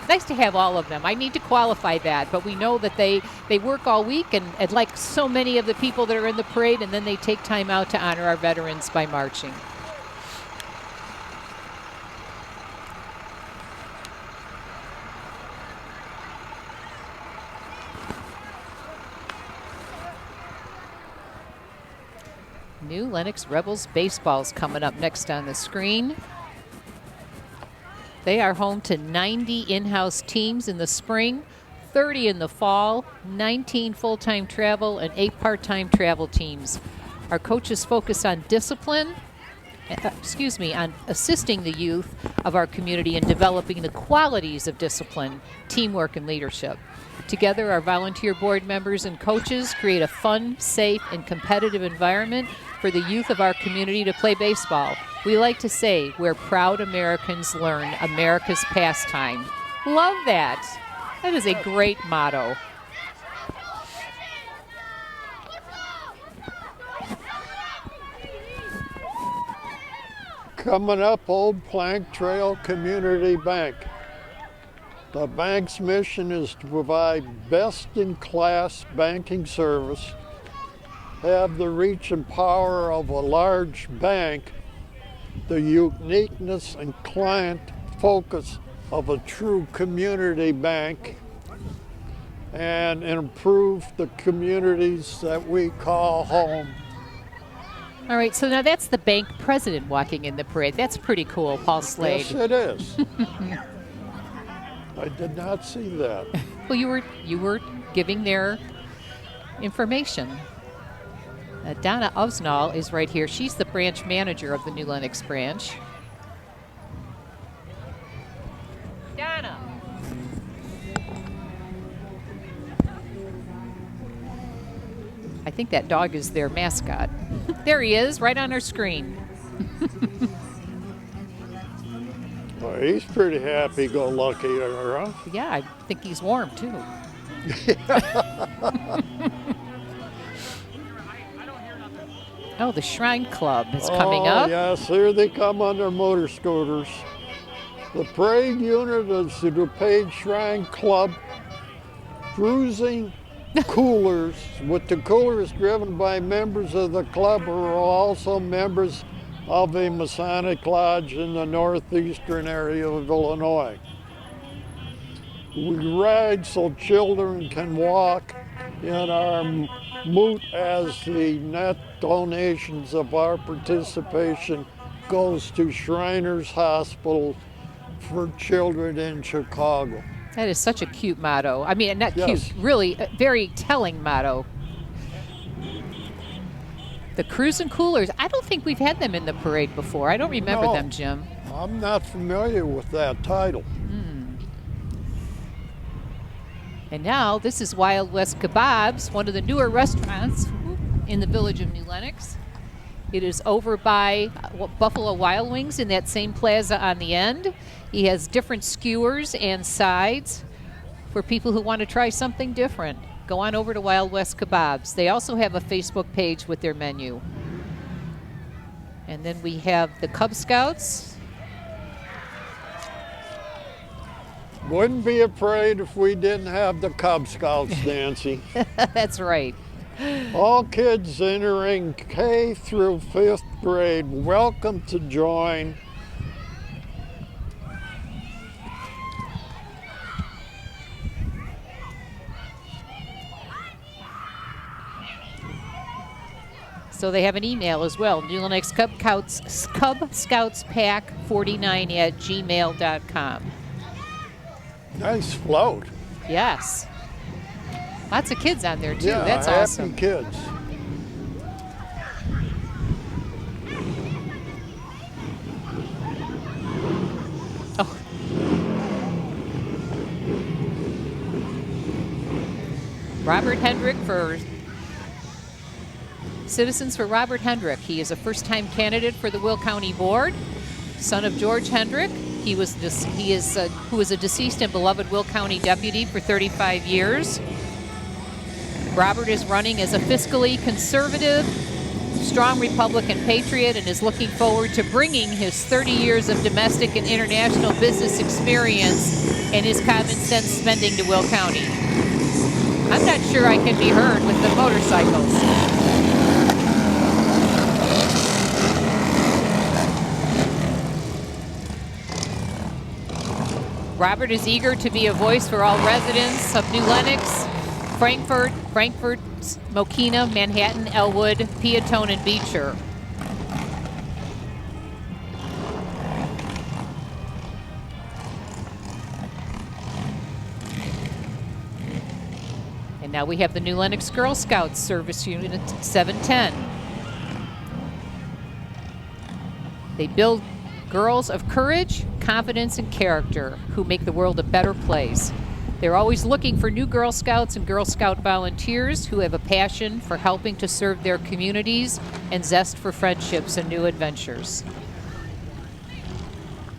Nice to have all of them. I need to qualify that, but we know that they work all week, and like so many of the people that are in the parade, and then they take time out to honor our veterans by marching. New Lenox Rebels baseball's coming up next on the screen. They are home to 90 in-house teams in the spring, 30 in the fall, 19 full-time travel, and 8 part-time travel teams. Our coaches focus on discipline, on assisting the youth of our community in developing the qualities of discipline, teamwork, and leadership. Together, our volunteer board members and coaches create a fun, safe, and competitive environment for the youth of our community to play baseball. We like to say, where proud Americans learn America's pastime. Love that. That is a great motto. Coming up, Old Plank Trail Community Bank. The bank's mission is to provide best-in-class banking service, have the reach and power of a large bank, the uniqueness and client focus of a true community bank, and improve the communities that we call home. All right, so now that's the bank president walking in the parade. That's pretty cool, Paul Slade. Yes, it is. I did not see that. Well, you were giving their information. Donna Usnall is right here. She's the branch manager of the New Lenox branch. Donna. I think that dog is their mascot. There he is, right on our screen. Well, he's pretty happy-go-lucky there, huh? Yeah, I think he's warm too. Oh, the Shrine Club is coming up. Yes, here they come on their motor scooters. The parade unit is the DuPage Shrine Club cruising coolers, with the coolers driven by members of the club who are also members of a Masonic lodge in the northeastern area of Illinois. We ride so children can walk in our moot as the net donations of our participation goes to Shriners Hospital for Children in Chicago. That is such a cute motto. I mean, not Yes. cute, really a very telling motto. The Cruisin' Coolers. I don't think we've had them in the parade before. I don't remember No. them, Jim. I'm not familiar with that title. And now this is Wild West Kebabs, one of the newer restaurants in the Village of New Lenox. It is over by Buffalo Wild Wings in that same plaza on the end. He has different skewers and sides for people who want to try something different. Go on over to Wild West Kebabs. They also have a Facebook page with their menu. And then we have the Cub Scouts. Wouldn't be a parade if we didn't have the Cub Scouts, Nancy. That's right. All kids entering K through 5th grade, welcome to join. So they have an email as well, New Lenox Cub Scouts Pack 49@gmail.com. Nice float. Yes. Lots of kids on there too. Yeah, That's happy awesome. kids. Oh. Robert Hendrick for Citizens for Robert Hendrick. He is a first-time candidate for the Will County Board, son of George Hendrick. Who was a deceased and beloved Will County deputy for 35 years. Robert is running as a fiscally conservative, strong Republican patriot and is looking forward to bringing his 30 years of domestic and international business experience and his common sense spending to Will County. I'm not sure I can be heard with the motorcycles. Robert is eager to be a voice for all residents of New Lenox, Frankfort, Mokina, Manhattan, Elwood, Peatone, and Beecher. And now we have the New Lenox Girl Scouts Service Unit 710. They build girls of courage, confidence, and character who make the world a better place. They're always looking for new Girl Scouts and Girl Scout volunteers who have a passion for helping to serve their communities and zest for friendships and new adventures.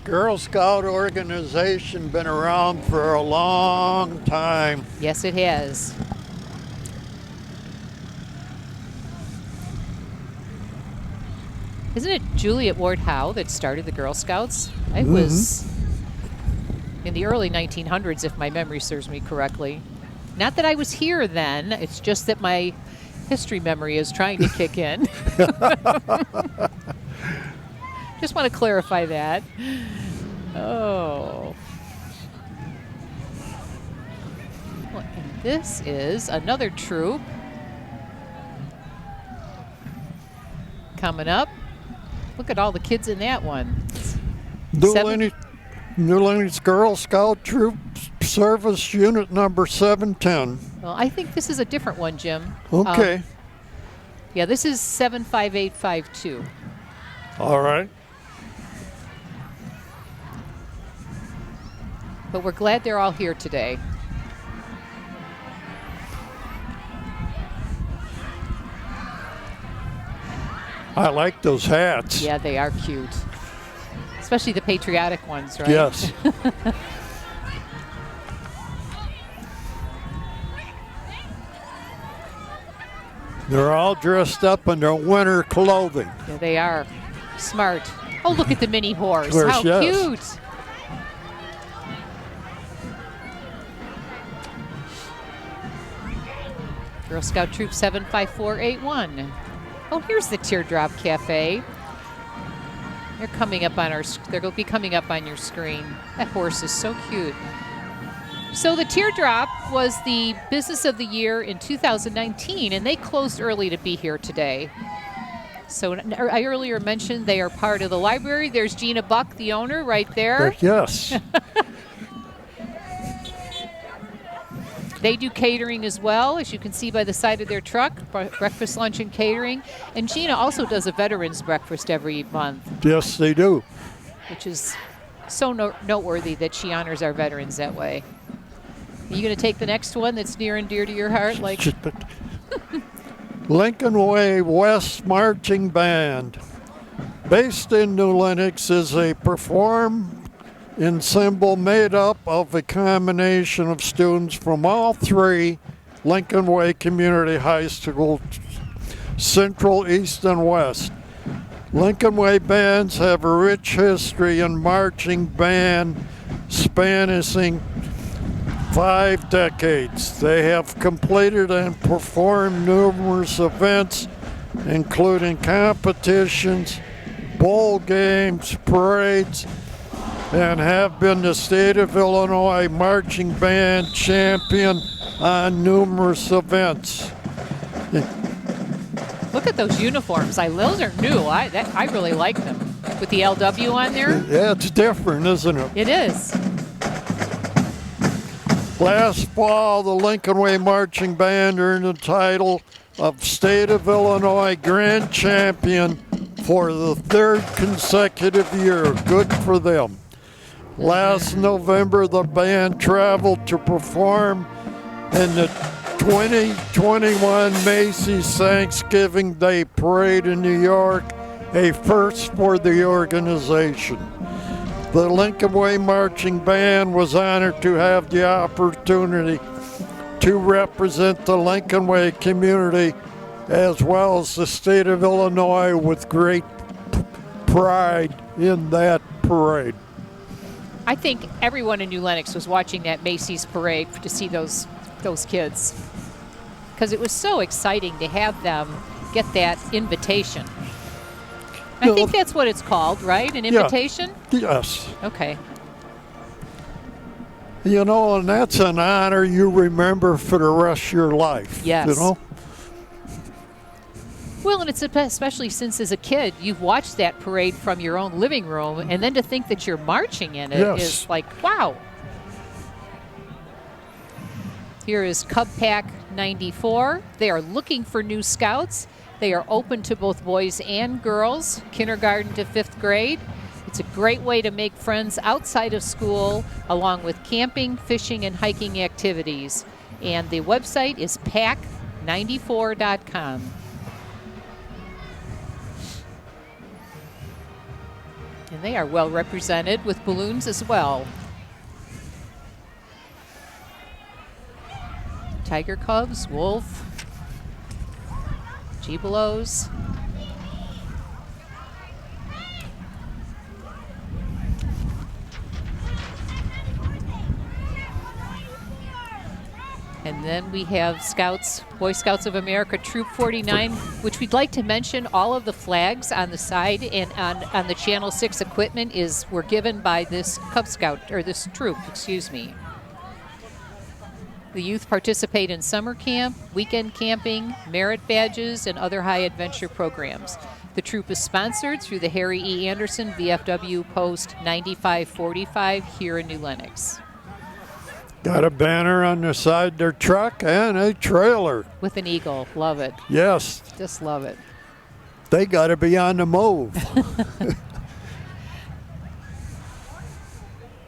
Girl Scout organization been around for a long time. Yes, it has. Isn't it Juliet Ward Howe that started the Girl Scouts? It was in the early 1900s, if my memory serves me correctly. Not that I was here then, it's just that my history memory is trying to kick in. Just want to clarify that. Oh. Well, and this is another troop coming up. Look at all the kids in that one. New Lenox Girl Scout Troop Service Unit number 710. Well, I think this is a different one, Jim. Okay. Yeah, this is 75852. All right. But we're glad they're all here today. I like those hats. Yeah, they are cute. Especially the patriotic ones, right? Yes. They're all dressed up in their winter clothing. Yeah, they are. Smart. Oh, look at the mini horse. Horse, How yes. cute. Girl Scout Troop 75481. Oh, here's the Teardrop Cafe. They're coming up on they'll be coming up on your screen. That horse is so cute. So the Teardrop was the business of the year in 2019, and they closed early to be here today. So I earlier mentioned they are part of the library. There's Gina Buck, the owner, right there. Yes. They do catering as well, as you can see by the side of their truck, breakfast, lunch, and catering. And Gina also does a veterans breakfast every month, Yes, they do. which is so noteworthy that she honors our veterans that way. Are you going to take the next one that's near and dear to your heart? Like Lincoln Way West Marching Band, based in New Lenox, is a ensemble made up of a combination of students from all three Lincoln Way Community High Schools, Central, East, and West. Lincoln Way bands have a rich history in marching band spanning 5 decades. They have completed and performed numerous events, including competitions, bowl games, parades, and have been the state of Illinois marching band champion on numerous events. look at those uniforms. Those are new. I really like them. With the LW on there? Yeah, it's different, isn't it? It is. Last fall, the Lincoln Way Marching Band earned the title of State of Illinois Grand Champion for the 3rd consecutive year. Good for them. Last November, the band traveled to perform in the 2021 Macy's Thanksgiving Day Parade in New York, a first for the organization. The Lincoln Way Marching Band was honored to have the opportunity to represent the Lincoln Way community as well as the state of Illinois with great pride in that parade. I think everyone in New Lenox was watching that Macy's parade to see those kids, because it was so exciting to have them get that invitation. I think that's what it's called, right? An invitation? Yes. Okay. You know, and that's an honor you remember for the rest of your life. Yes. You know? Well, and it's especially since as a kid, you've watched that parade from your own living room, and then to think that you're marching in it is like, wow. Here is Cub Pack 94. They are looking for new scouts. They are open to both boys and girls, kindergarten to 5th grade. It's a great way to make friends outside of school, along with camping, fishing, and hiking activities. And the website is pack94.com. And they are well represented with balloons as well. Tiger Cubs, Wolf, Gibelos. And then we have Scouts, Boy Scouts of America, Troop 49, which we'd like to mention. All of the flags on the side and on the Channel 6 equipment were given by this Cub Scout, or this troop, excuse me. The youth participate in summer camp, weekend camping, merit badges, and other high adventure programs. The troop is sponsored through the Harry E. Anderson VFW Post 9545 here in New Lenox. Got a banner on the side of their truck and a trailer. With an eagle. Love it. Yes. Just love it. They got to be on the move.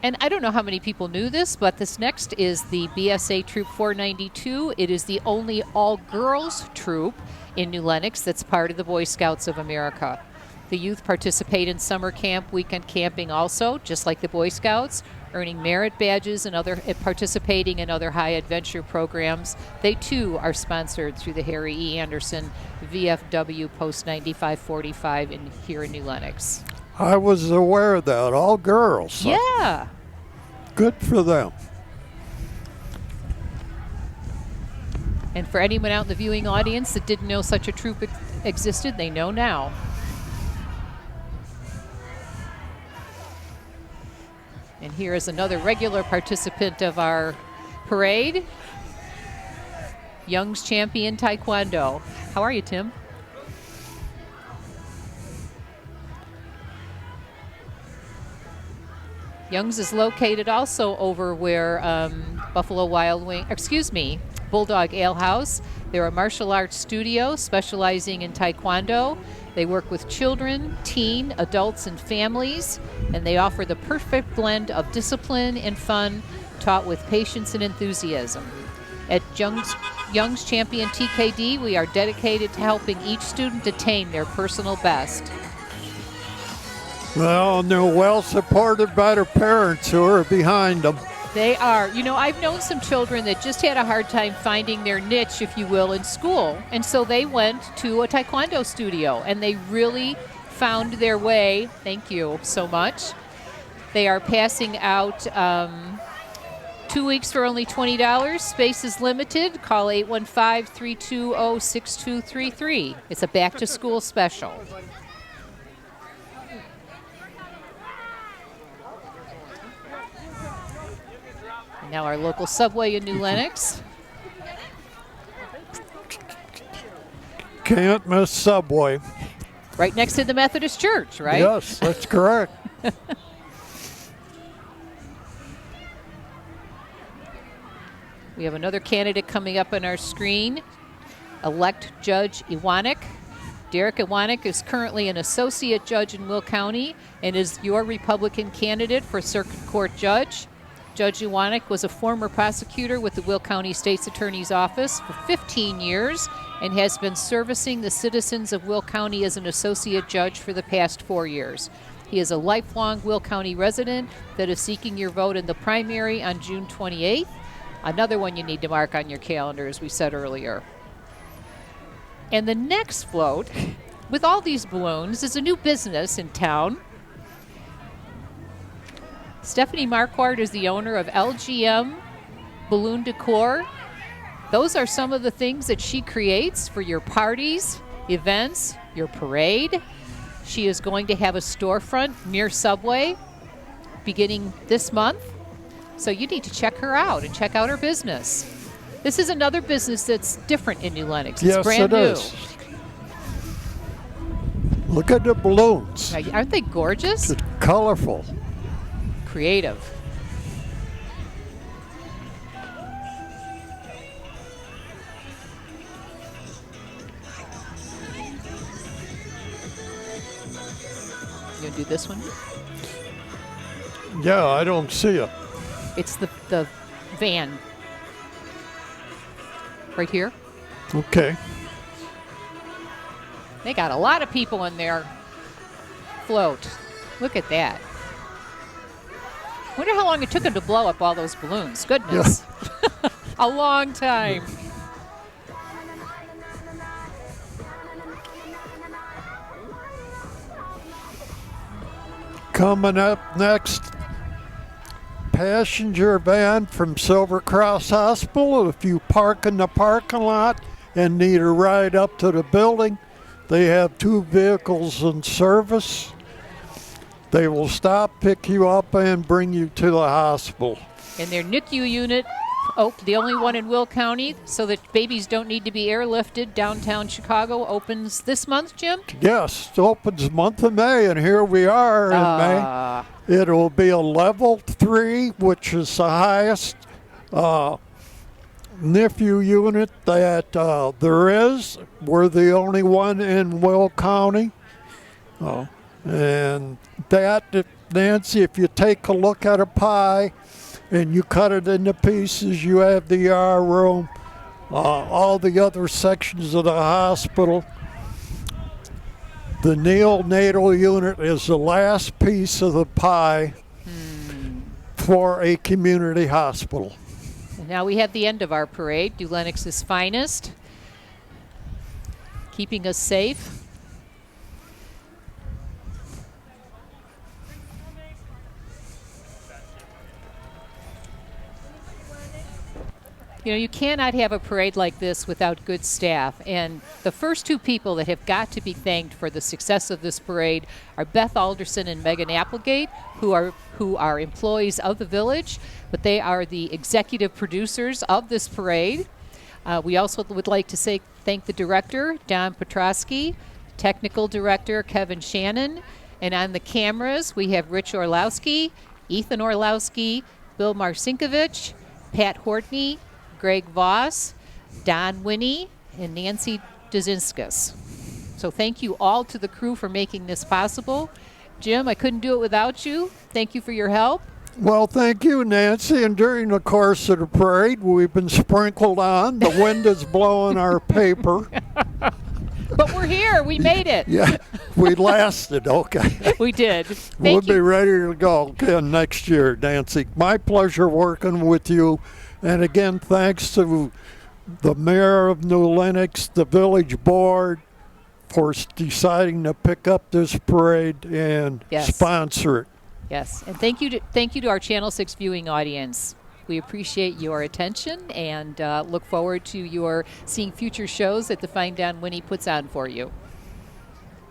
And I don't know how many people knew this, but this next is the BSA Troop 492. It is the only all-girls troop in New Lenox that's part of the Boy Scouts of America. The youth participate in summer camp, weekend camping also, just like the Boy Scouts, earning merit badges and participating in other high adventure programs. They too are sponsored through the Harry E. Anderson VFW Post 9545 here in New Lenox. I was aware of that. All girls. Yeah. Good for them. And for anyone out in the viewing audience that didn't know such a troop existed, they know now. And here is another regular participant of our parade, Young's champion Taekwondo. How are you, Tim? Young's is located also over where Bulldog Ale House. They're a martial arts studio specializing in Taekwondo. They work with children, teen, adults, and families, and they offer the perfect blend of discipline and fun taught with patience and enthusiasm. At Young's Champion TKD, we are dedicated to helping each student attain their personal best. Well, and they're well supported by their parents who are behind them. They are. You know, I've known some children that just had a hard time finding their niche, if you will, in school. And so they went to a Taekwondo studio, and they really found their way. Thank you so much. They are passing out 2 weeks for only $20. Space is limited. Call 815-320-6233. It's a back-to-school special. Now our local Subway in New Lenox. Can't miss Subway. Right next to the Methodist Church, right? Yes, that's correct. We have another candidate coming up on our screen, elect Judge Iwanek. Derek Iwanek is currently an associate judge in Will County and is your Republican candidate for Circuit Court Judge. Judge Iwanek was a former prosecutor with the Will County State's Attorney's Office for 15 years and has been servicing the citizens of Will County as an associate judge for the past 4 years. He is a lifelong Will County resident that is seeking your vote in the primary on June 28th. Another one you need to mark on your calendar, as we said earlier. And the next float, with all these balloons, is a new business in town. Stephanie Marquardt is the owner of LGM Balloon Decor. Those are some of the things that she creates for your parties, events, your parade. She is going to have a storefront near Subway beginning this month. So you need to check her out and check out her business. This is another business that's different in New Lenox. It's brand new. Is. Look at the balloons. Aren't they gorgeous? It's colorful. Creative. You gonna do this one? Yeah, I don't see it. It's the van. Right here. Okay. They got a lot of people in their float. Look at that. Wonder how long it took them to blow up all those balloons. Goodness. Yeah. A long time. Coming up next, passenger van from Silver Cross Hospital. If you park in the parking lot and need a ride up to the building, they have 2 vehicles in service. They will stop, pick you up, and bring you to the hospital. And their NICU unit, the only one in Will County, so that babies don't need to be airlifted, downtown Chicago, opens this month, Jim? Yes, it opens month of May, and here we are in May. It'll be a level 3, which is the highest NICU unit that there is. We're the only one in Will County. And that Nancy, if you take a look at a pie and you cut it into pieces, you have the ER room, all the other sections of the hospital. The neonatal unit is the last piece of the pie for a community hospital. And now we have the end of our parade, New Lenox's finest, keeping us safe. You know, you cannot have a parade like this without good staff. And the first two people that have got to be thanked for the success of this parade are Beth Alderson and Megan Applegate, who are employees of the village, but they are the executive producers of this parade. We also would like to thank the director, Don Petrosky, technical director, Kevin Shannon, and on the cameras, we have Rich Orlowski, Ethan Orlowski, Bill Marcinkovich, Pat Hortney, Greg Voss, Don Winnie, and Nancy Dazinskas. So thank you all to the crew for making this possible. Jim, I couldn't do it without you. Thank you for your help. Well, thank you, Nancy. And during the course of the parade, we've been sprinkled on. The wind is blowing our paper. But we're here. We made it. Yeah, we lasted. Okay. We did. We'll Thank you. be ready to go again next year, Nancy. My pleasure working with you. And again, thanks to the mayor of New Lenox, the village board, for deciding to pick up this parade and sponsor it. Yes, and thank you to our Channel 6 viewing audience. We appreciate your attention and look forward to your seeing future shows that the Fine Don Winnie puts on for you.